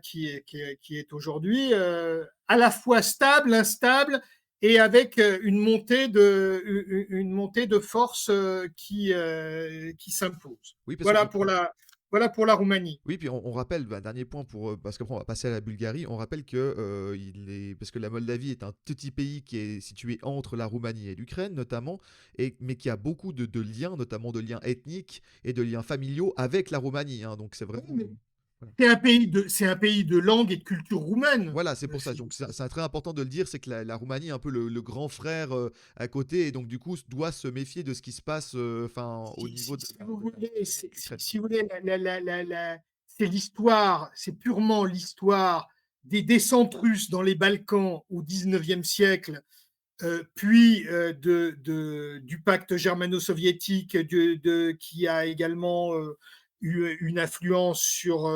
qui est aujourd'hui à la fois stable, instable, et avec une montée de force qui s'impose. Oui, parce Voilà qu'on pour voilà pour la Roumanie. Oui, puis on rappelle, bah, dernier point parce qu'après on va passer à la Bulgarie, on rappelle que parce que la Moldavie est un petit pays qui est situé entre la Roumanie et l'Ukraine notamment, mais qui a beaucoup de liens, notamment de liens ethniques et de liens familiaux avec la Roumanie, hein. Donc c'est vraiment. Voilà. C'est un pays de langue et de culture roumaine. Voilà, c'est pour ça. Donc c'est très important de le dire, c'est que la Roumanie est un peu le grand frère à côté, et donc du coup doit se méfier de ce qui se passe, enfin au niveau de Si vous voulez, l'Ukraine. si vous voulez, c'est l'histoire, c'est purement l'histoire des descentes russes dans les Balkans au XIXe siècle, puis du pacte germano-soviétique qui a également eu une influence sur,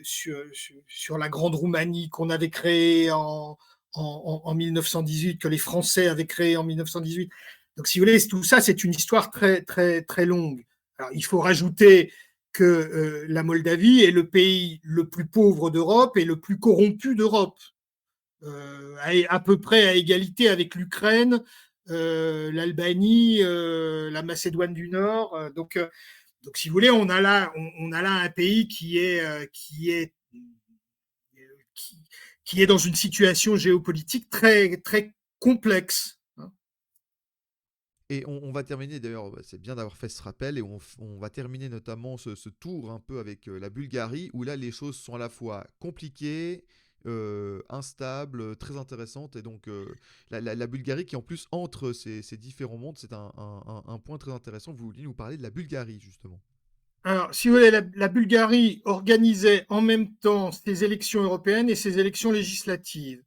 sur la Grande Roumanie qu'on avait créée en 1918, que les Français avaient créée en 1918. Donc, si vous voulez, tout ça, c'est une histoire très, très, très longue. Alors, il faut rajouter que la Moldavie est le pays le plus pauvre d'Europe et le plus corrompu d'Europe, à peu près à égalité avec l'Ukraine, l'Albanie, la Macédoine du Nord. Donc, si vous voulez, on a là un pays qui, qui est dans une situation géopolitique très, très complexe. Et on va terminer, d'ailleurs, bah, c'est bien d'avoir fait ce rappel, et on va terminer notamment ce tour un peu avec la Bulgarie, où là les choses sont à la fois compliquées, instables, très intéressantes, et donc la Bulgarie qui en plus entre ces différents mondes, c'est un point très intéressant. Vous vouliez nous parler de la Bulgarie, justement. Alors, si vous voulez, la Bulgarie organisait en même temps ses élections européennes et ses élections législatives.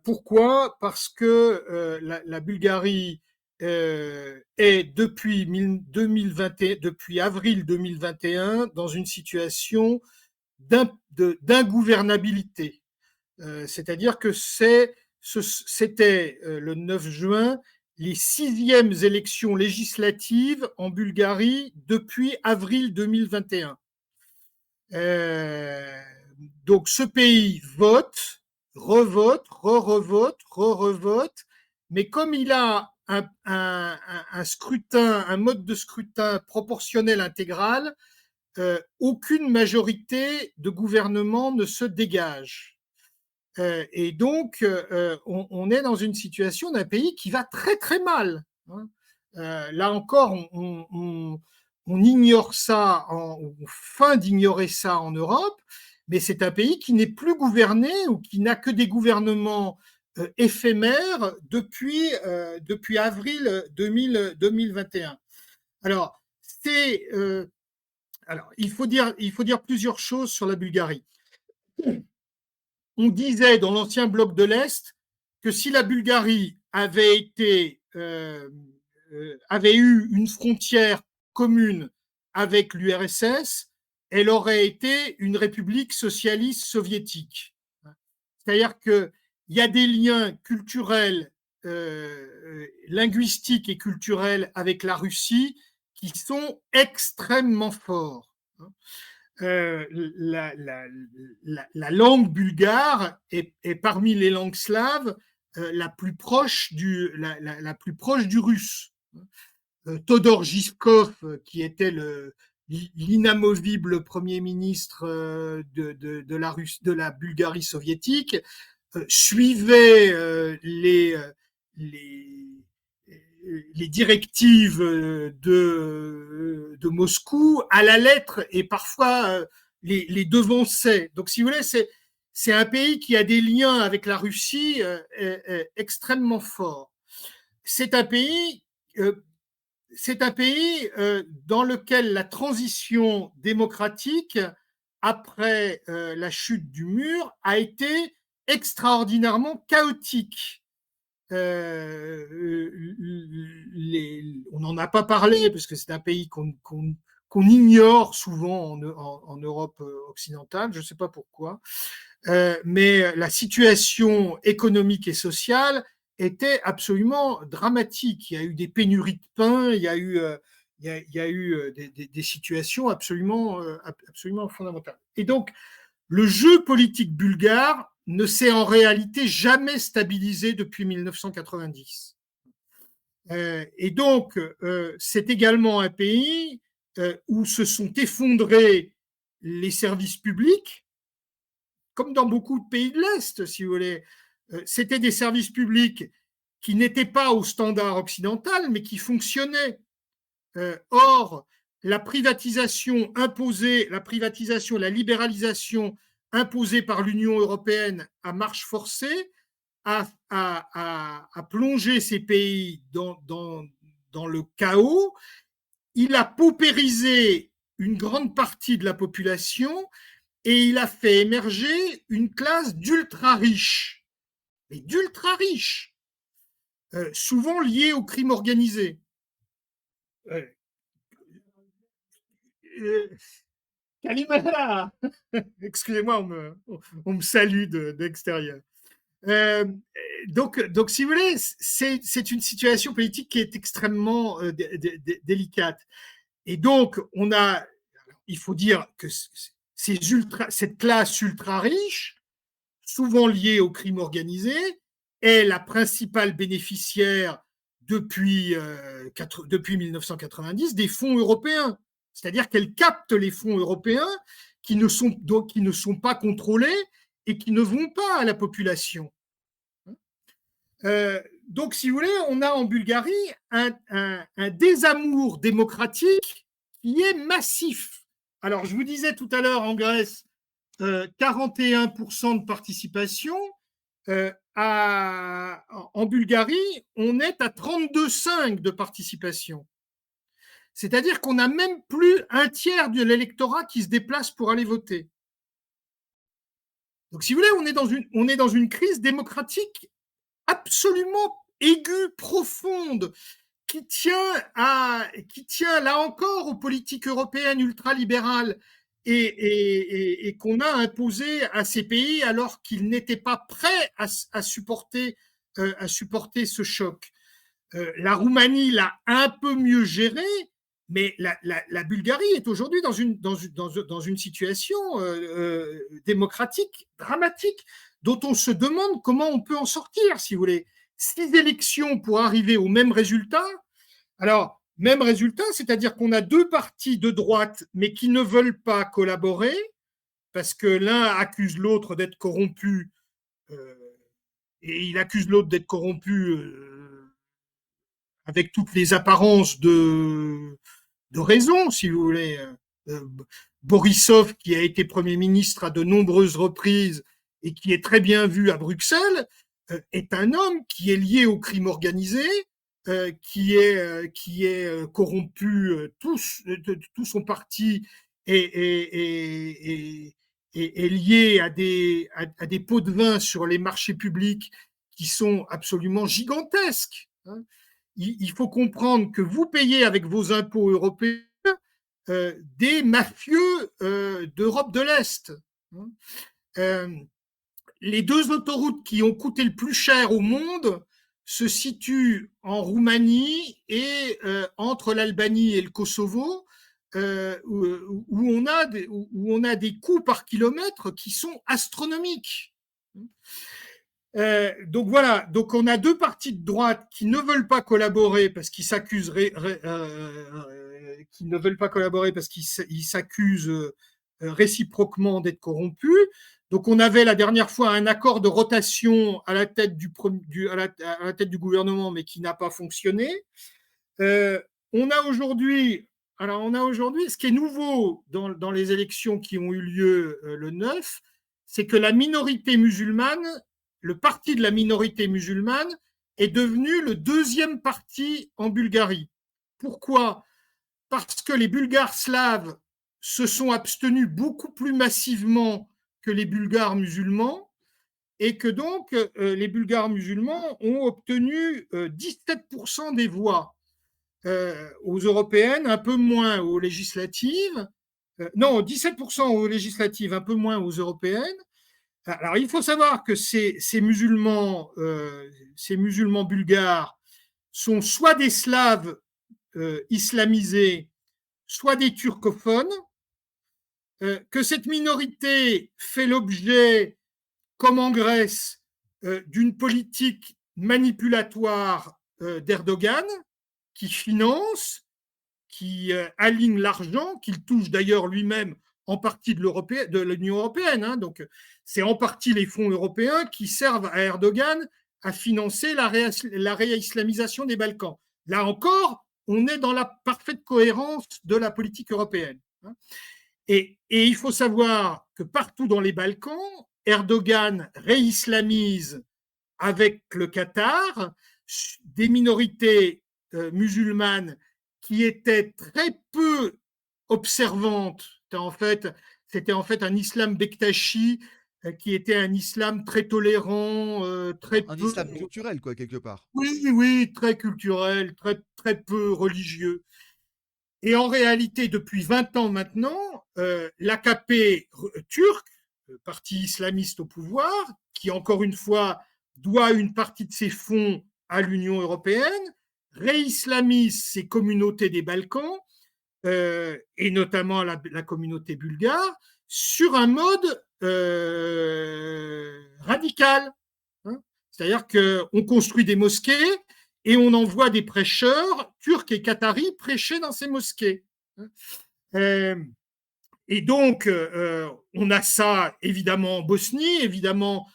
Pourquoi? Parce que la Bulgarie est depuis avril 2021 dans une situation d'ingouvernabilité. C'est-à-dire que c'était le 9 juin les 6e élections législatives en Bulgarie depuis avril 2021. Donc ce pays vote, revote, re-revote, re-revote, mais comme il a un scrutin, un mode de scrutin proportionnel intégral, aucune majorité de gouvernement ne se dégage. Et donc, on est dans une situation d'un pays qui va très très mal, hein. Là encore, on ignore ça, on feint d'ignorer ça en Europe, mais c'est un pays qui n'est plus gouverné ou qui n'a que des gouvernements éphémères depuis avril 2021. Alors, il faut dire plusieurs choses sur la Bulgarie. On disait dans l'ancien bloc de l'Est que si la Bulgarie avait eu une frontière commune avec l'URSS, elle aurait été une république socialiste soviétique. C'est-à-dire qu'il y a des liens culturels, linguistiques et culturels avec la Russie qui sont extrêmement forts. La langue bulgare est parmi les langues slaves la plus proche la plus proche du russe. Todor Zhivkov, qui était l'inamovible premier ministre de la Bulgarie soviétique, suivait les directives de Moscou à la lettre et parfois les devançait. Donc, si vous voulez, c'est un pays qui a des liens avec la Russie extrêmement forts. C'est un pays, dans lequel la transition démocratique après la chute du mur a été extraordinairement chaotique. On n'en a pas parlé parce que c'est un pays qu'on qu'on ignore souvent en Europe occidentale, je ne sais pas pourquoi, mais la situation économique et sociale était absolument dramatique. Il y a eu des pénuries de pain, il y a eu, des situations absolument fondamentales. Et donc, le jeu politique bulgare ne s'est en réalité jamais stabilisé depuis 1990. Et donc, c'est également un pays où se sont effondrés les services publics, comme dans beaucoup de pays de l'Est, si vous voulez. C'était des services publics qui n'étaient pas au standard occidental, mais qui fonctionnaient. Or, la privatisation imposée, la libéralisation imposée par l'Union européenne à marche forcée a plongé ces pays dans le chaos. Il a paupérisé une grande partie de la population et il a fait émerger une classe d'ultra riches, mais d'ultra riches, souvent liés au crime organisé. Kalimala. Excusez-moi, on me salue d'extérieur. Donc, si vous voulez, c'est une situation politique qui est extrêmement délicate. Et donc, il faut dire que cette classe ultra riche, souvent liée au crime organisé, est la principale bénéficiaire depuis 1990 des fonds européens. C'est-à-dire qu'elle capte les fonds européens qui ne sont pas contrôlés et qui ne vont pas à la population. Donc, si vous voulez, on a en Bulgarie un désamour démocratique qui est massif. Alors, je vous disais tout à l'heure en Grèce, 41% de participation. En Bulgarie, on est à 32,5% de participation. C'est-à-dire qu'on n'a même plus un tiers de l'électorat qui se déplace pour aller voter. Donc, si vous voulez, on est dans une crise démocratique absolument aiguë, profonde, qui tient là encore aux politiques européennes ultralibérales et qu'on a imposé à ces pays alors qu'ils n'étaient pas prêts à supporter ce choc. La Roumanie l'a un peu mieux géré, mais la Bulgarie est aujourd'hui dans une situation démocratique dramatique dont on se demande comment on peut en sortir, si vous voulez. 6 élections pour arriver au même résultat. Alors, même résultat, c'est-à-dire qu'on a deux partis de droite, mais qui ne veulent pas collaborer, parce que l'un accuse l'autre d'être corrompu, et il accuse l'autre d'être corrompu avec toutes les apparences de raison, si vous voulez. Borisov, qui a été Premier ministre à de nombreuses reprises et qui est très bien vu à Bruxelles, est un homme qui est lié au crime organisé, qui est corrompu, tout son parti est lié à des pots de vin sur les marchés publics qui sont absolument gigantesques. Il faut comprendre que vous payez avec vos impôts européens des mafieux d'Europe de l'Est. Les deux autoroutes qui ont coûté le plus cher au monde se situent en Roumanie et entre l'Albanie et le Kosovo, où on a des coûts par kilomètre qui sont astronomiques. Donc voilà, donc on a deux partis de droite qui ne veulent pas collaborer parce qu'ils s'accusent réciproquement d'être corrompus. Donc on avait la dernière fois un accord de rotation à la tête du gouvernement, mais qui n'a pas fonctionné. On a aujourd'hui, ce qui est nouveau dans les élections qui ont eu lieu le 9, c'est que la minorité musulmane, le parti de la minorité musulmane, est devenu le deuxième parti en Bulgarie. Pourquoi ? Parce que les Bulgares slaves se sont abstenus beaucoup plus massivement que les Bulgares musulmans, et que donc les Bulgares musulmans ont obtenu 17% des voix. aux européennes, un peu moins aux législatives. Non, 17% aux législatives, un peu moins aux européennes. Alors, il faut savoir que ces musulmans bulgares sont soit des Slaves islamisés, soit des turcophones, que cette minorité fait l'objet, comme en Grèce, d'une politique manipulatoire d'Erdogan, qui finance, qui aligne l'argent, qu'il touche d'ailleurs lui-même en partie de l'Union européenne. Hein. Donc, c'est en partie les fonds européens qui servent à Erdogan à financer la réislamisation des Balkans. Là encore, on est dans la parfaite cohérence de la politique européenne. Hein. Et il faut savoir que partout dans les Balkans, Erdogan réislamise avec le Qatar des minorités musulmanes qui étaient très peu observantes. C'était en fait un islam bektashi qui était un islam très tolérant, très Un peu. islam culturel, quoi, quelque part. Oui, oui, très culturel, très, très peu religieux. Et en réalité, depuis 20 ans maintenant, l'AKP turc, le parti islamiste au pouvoir, qui encore une fois doit une partie de ses fonds à l'Union européenne, réislamise ces communautés des Balkans, et notamment la communauté bulgare, sur un mode radical. Hein. C'est-à-dire qu'on construit des mosquées et on envoie des prêcheurs turcs et qataris prêcher dans ces mosquées. Et donc, on a ça évidemment en Bosnie, évidemment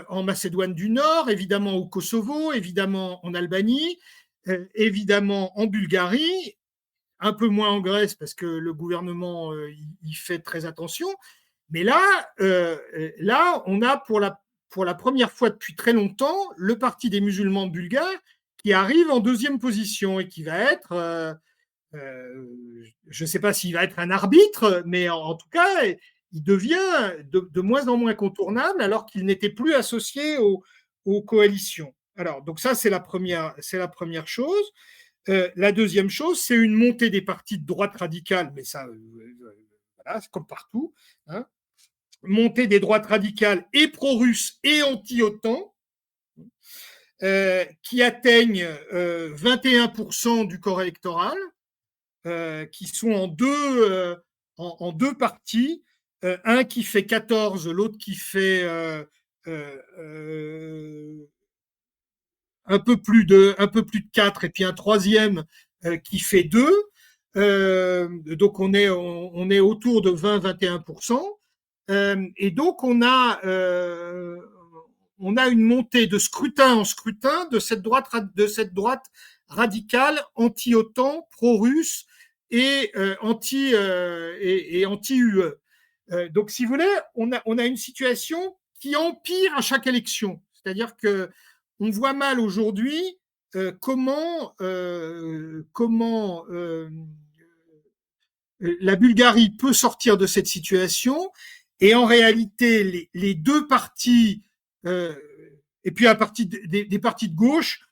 en Macédoine du Nord, évidemment au Kosovo, évidemment en Albanie, évidemment en Bulgarie, un peu moins en Grèce parce que le gouvernement y fait très attention. Mais là, on a pour la première fois depuis très longtemps le Parti des musulmans bulgares qui arrive en deuxième position et qui va être, je ne sais pas s'il va être un arbitre, mais en tout cas, il devient de moins en moins contournable alors qu'il n'était plus associé aux coalitions. Alors, donc ça, c'est la première chose. La deuxième chose, c'est une montée des partis de droite radicale, mais ça, voilà, c'est comme partout. Hein. Montée des droites radicales et pro-russes et anti-OTAN, qui atteignent 21% du corps électoral, qui sont en deux partis, un qui fait 14, l'autre qui fait un peu plus de 4, et puis un troisième qui fait 2. Donc on est autour de 20-21%. Et donc on a une montée de scrutin en scrutin de cette droite radicale anti-OTAN, pro-russe et anti-UE. Donc si vous voulez, on a une situation qui empire à chaque élection. C'est-à-dire que on voit mal aujourd'hui comment la Bulgarie peut sortir de cette situation. Et en réalité, les deux partis, et puis des partis de gauche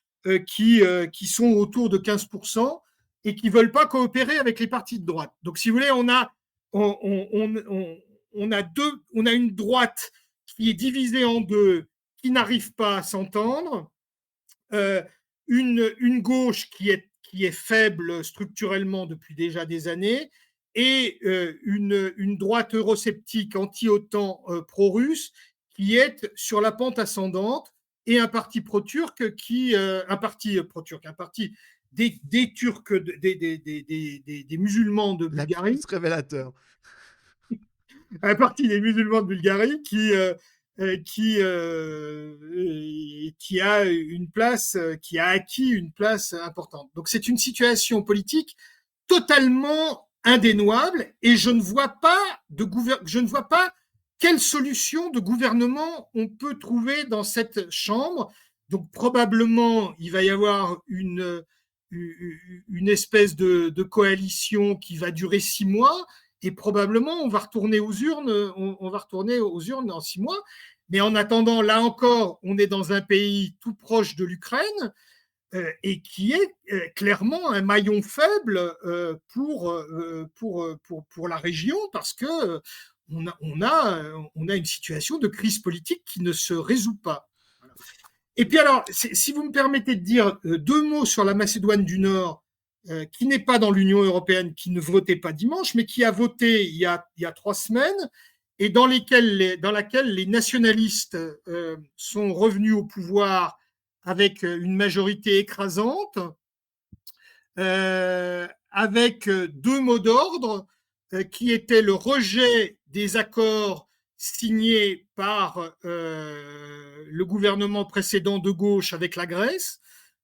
qui sont autour de 15% et qui ne veulent pas coopérer avec les partis de droite. Donc, si vous voulez, on a une droite qui est divisée en deux, qui n'arrive pas à s'entendre, une gauche qui est faible structurellement depuis déjà des années, et une droite eurosceptique anti-OTAN pro-russe qui est sur la pente ascendante, et un parti pro-turc un parti des Turcs, des musulmans de Bulgarie. La plus révélateur. Un parti des musulmans de Bulgarie qui a une place, qui a acquis une place importante. Donc c'est une situation politique totalement indéniable, et je ne vois pas quelle solution de gouvernement on peut trouver dans cette chambre. Donc probablement il va y avoir une espèce de coalition qui va durer 6 mois, et probablement on va retourner aux urnes en 6 mois. Mais en attendant, là encore, on est dans un pays tout proche de l'Ukraine, et qui est clairement un maillon faible pour la région parce que on a une situation de crise politique qui ne se résout pas. Voilà. Et puis alors, si vous me permettez de dire deux mots sur la Macédoine du Nord, qui n'est pas dans l'Union européenne, qui ne votait pas dimanche, mais qui a voté il y a 3 semaines, et dans laquelle les nationalistes sont revenus au pouvoir avec une majorité écrasante, avec deux mots d'ordre qui étaient le rejet des accords signés par le gouvernement précédent de gauche avec la Grèce.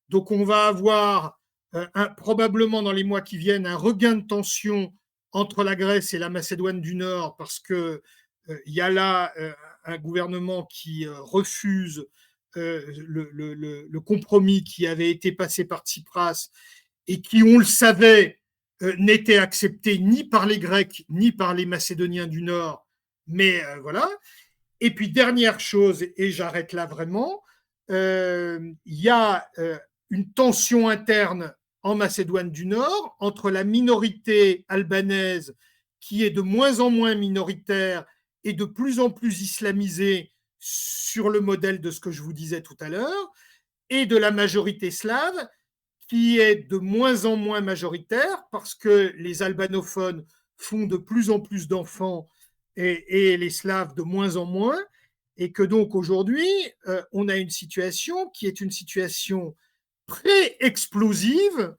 Donc on va avoir probablement dans les mois qui viennent un regain de tension entre la Grèce et la Macédoine du Nord parce qu'il y a là un gouvernement qui refuse le compromis qui avait été passé par Tsipras et qui, on le savait, n'était accepté ni par les Grecs ni par les Macédoniens du Nord. Mais voilà. Et puis, dernière chose, et j'arrête là vraiment, il y a une tension interne en Macédoine du Nord entre la minorité albanaise qui est de moins en moins minoritaire et de plus en plus islamisée sur le modèle de ce que je vous disais tout à l'heure, et de la majorité slave qui est de moins en moins majoritaire parce que les albanophones font de plus en plus d'enfants et les Slaves de moins en moins, et que donc aujourd'hui, on a une situation qui est une situation pré-explosive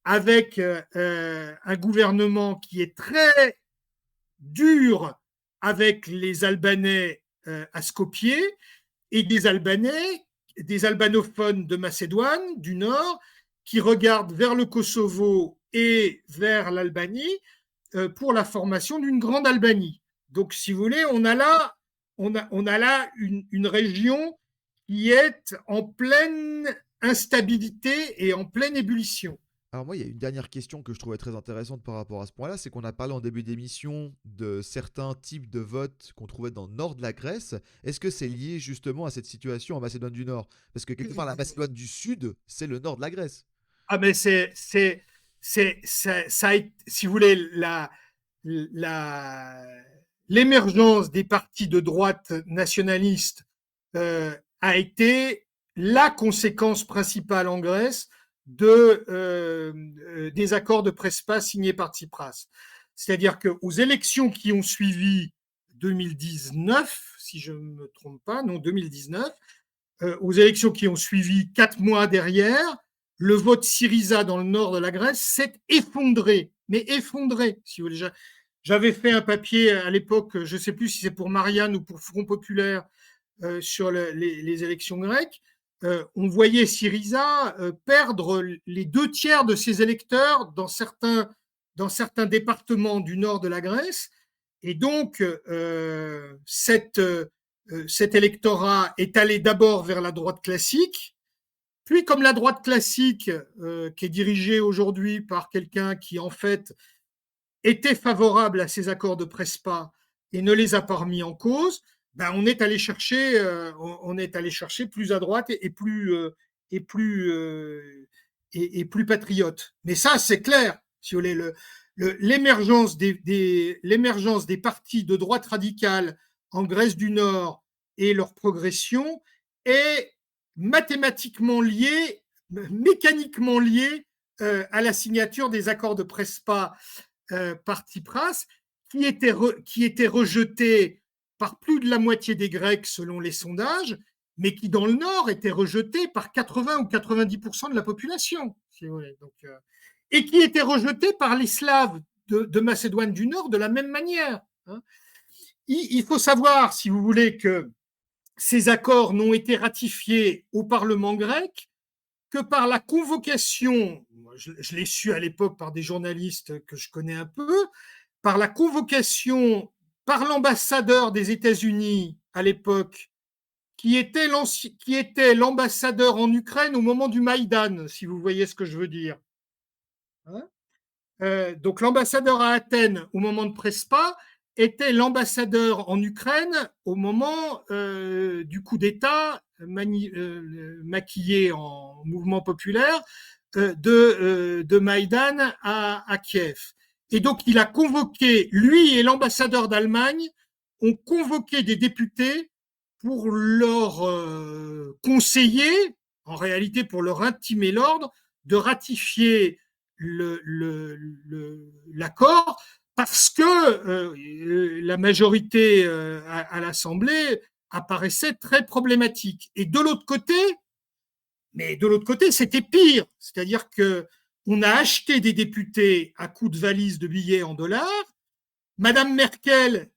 avec un gouvernement qui est très dur avec les Albanais à Skopje et des Albanais, des albanophones de Macédoine du Nord qui regardent vers le Kosovo et vers l'Albanie pour la formation d'une grande Albanie. Donc, si vous voulez, on a là une région qui est en pleine instabilité et en pleine ébullition. Alors moi, il y a une dernière question que je trouvais très intéressante par rapport à ce point-là, c'est qu'on a parlé en début d'émission de certains types de votes qu'on trouvait dans le nord de la Grèce. Est-ce que c'est lié justement à cette situation en Macédoine du Nord? Parce que quelque part, la Macédoine du Sud, c'est le nord de la Grèce. Ah, mais si vous voulez, l'émergence des partis de droite nationalistes a été la conséquence principale en Grèce des accords de Prespa signés par Tsipras. C'est-à-dire qu'aux élections qui ont suivi 2019, si je ne me trompe pas, non, 2019, aux élections qui ont suivi 4 mois derrière, le vote Syriza dans le nord de la Grèce s'est effondré, mais effondré, si vous voulez. J'avais fait un papier à l'époque, je ne sais plus si c'est pour Marianne ou pour Front Populaire, sur les élections grecques. On voyait Syriza perdre les 2 tiers de ses électeurs dans certains départements du nord de la Grèce. Et donc, cet électorat est allé d'abord vers la droite classique, puis comme la droite classique, qui est dirigée aujourd'hui par quelqu'un qui, en fait, était favorable à ces accords de Prespa et ne les a pas remis en cause, ben on est allé chercher plus à droite et plus patriote. Mais ça, c'est clair. Si vous voulez, l'émergence des partis de droite radicale en Grèce du Nord et leur progression est mathématiquement liée, mécaniquement liée à la signature des accords de Prespa par Tsipras, qui était rejeté par plus de la moitié des Grecs selon les sondages, mais qui dans le Nord était rejeté par 80 ou 90% de la population, si vous voulez. Donc, et qui était rejeté par les Slaves de Macédoine du Nord de la même manière. Hein. Il faut savoir, si vous voulez, que ces accords n'ont été ratifiés au Parlement grec que par la convocation, je l'ai su à l'époque par des journalistes que je connais un peu, par la convocation par l'ambassadeur des États-Unis à l'époque, qui était l'ambassadeur en Ukraine au moment du Maïdan, si vous voyez ce que je veux dire. Hein, donc l'ambassadeur à Athènes au moment de Prespa était l'ambassadeur en Ukraine au moment du coup d'État maquillé en mouvement populaire de Maïdan à Kiev. Et donc, il a convoqué, lui et l'ambassadeur d'Allemagne, ont convoqué des députés pour leur conseiller, en réalité pour leur intimer l'ordre, de ratifier l'accord parce que la majorité à l'Assemblée apparaissait très problématique. Et de l'autre côté, c'était pire. C'est-à-dire qu'on a acheté des députés à coups de valises de billets en dollars. Madame Merkel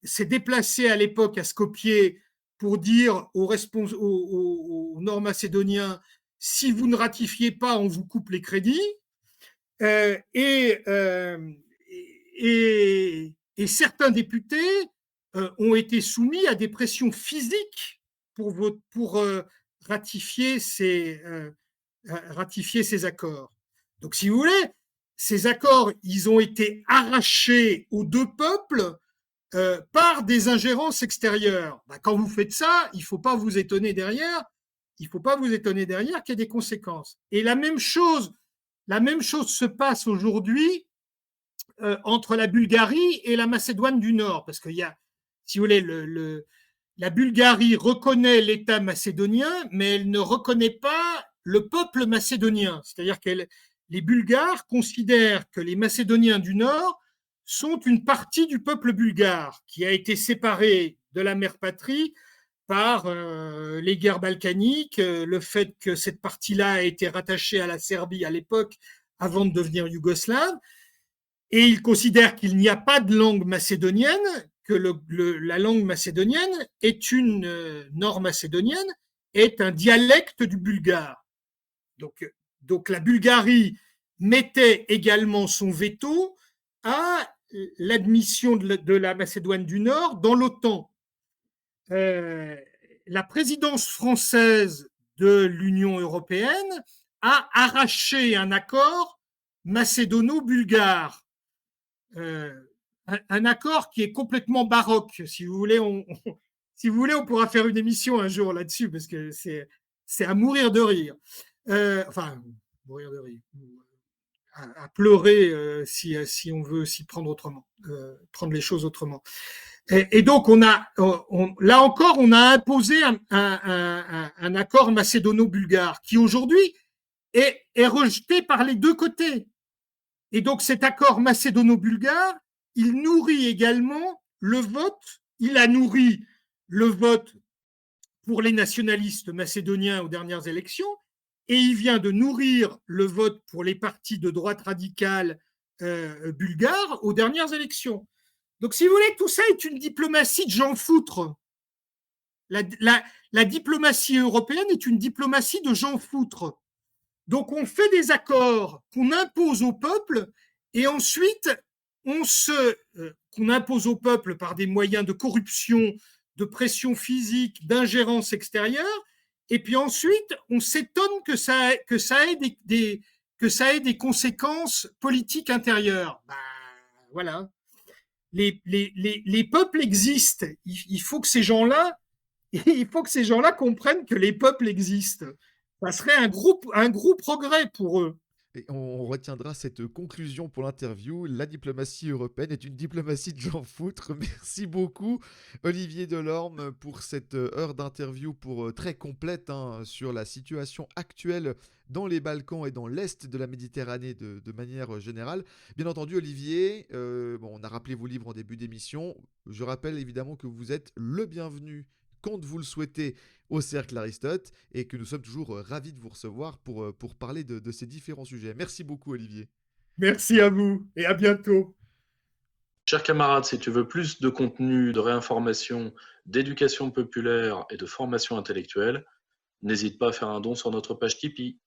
s'est déplacée à l'époque à Skopje pour dire aux Nord-Macédoniens, si vous ne ratifiez pas, on vous coupe les crédits. Et certains députés ont été soumis à des pressions physiques pour ratifier ces accords. Donc, si vous voulez, ces accords, ils ont été arrachés aux deux peuples par des ingérences extérieures. Quand vous faites ça, il ne faut pas vous étonner derrière. Il ne faut pas vous étonner derrière qu'il y ait des conséquences. Et la même chose se passe aujourd'hui entre la Bulgarie et la Macédoine du Nord, parce qu'il y a, si vous voulez, la Bulgarie reconnaît l'État macédonien, mais elle ne reconnaît pas le peuple macédonien. C'est-à-dire que les Bulgares considèrent que les Macédoniens du Nord sont une partie du peuple bulgare qui a été séparé de la mère patrie par les guerres balkaniques, le fait que cette partie-là a été rattachée à la Serbie à l'époque avant de devenir yougoslave, et ils considèrent qu'il n'y a pas de langue macédonienne, que la langue macédonienne est une nord-macédonienne, est un dialecte du bulgare. Donc la Bulgarie mettait également son veto à l'admission de la Macédoine du Nord dans l'OTAN. La présidence française de l'Union européenne a arraché un accord macédono-bulgare. Un accord qui est complètement baroque. Si vous voulez, on pourra faire une émission un jour là-dessus, parce que c'est à mourir de rire. Enfin, mourir de rire. À pleurer si on veut s'y prendre autrement, prendre les choses autrement. Et donc, là encore, on a imposé un accord macédono-bulgare qui aujourd'hui est rejeté par les deux côtés. Et donc, cet accord macédono-bulgare, il nourrit également le vote. Il a nourri le vote pour les nationalistes macédoniens aux dernières élections, et il vient de nourrir le vote pour les partis de droite radicale bulgares aux dernières élections. Donc, si vous voulez, tout ça est une diplomatie de Jean Foutre. La diplomatie européenne est une diplomatie de Jean Foutre. Donc, on fait des accords qu'on impose au peuple, et ensuite, qu'on impose au peuple par des moyens de corruption, de pression physique, d'ingérence extérieure, et puis ensuite, on s'étonne que ça ait des conséquences politiques intérieures. Voilà. Les peuples existent. Il faut que ces gens-là comprennent que les peuples existent. Ça serait un gros progrès pour eux. Et on retiendra cette conclusion pour l'interview. La diplomatie européenne est une diplomatie de Jean Foutre. Merci beaucoup, Olivier Delorme, pour cette heure d'interview très complète sur la situation actuelle dans les Balkans et dans l'Est de la Méditerranée de manière générale. Bien entendu, Olivier, on a rappelé vos livres en début d'émission. Je rappelle évidemment que vous êtes le bienvenu quand vous le souhaitez au Cercle Aristote, et que nous sommes toujours ravis de vous recevoir pour parler de ces différents sujets. Merci beaucoup, Olivier. Merci à vous et à bientôt. Chers camarades, si tu veux plus de contenu, de réinformation, d'éducation populaire et de formation intellectuelle, n'hésite pas à faire un don sur notre page Tipeee.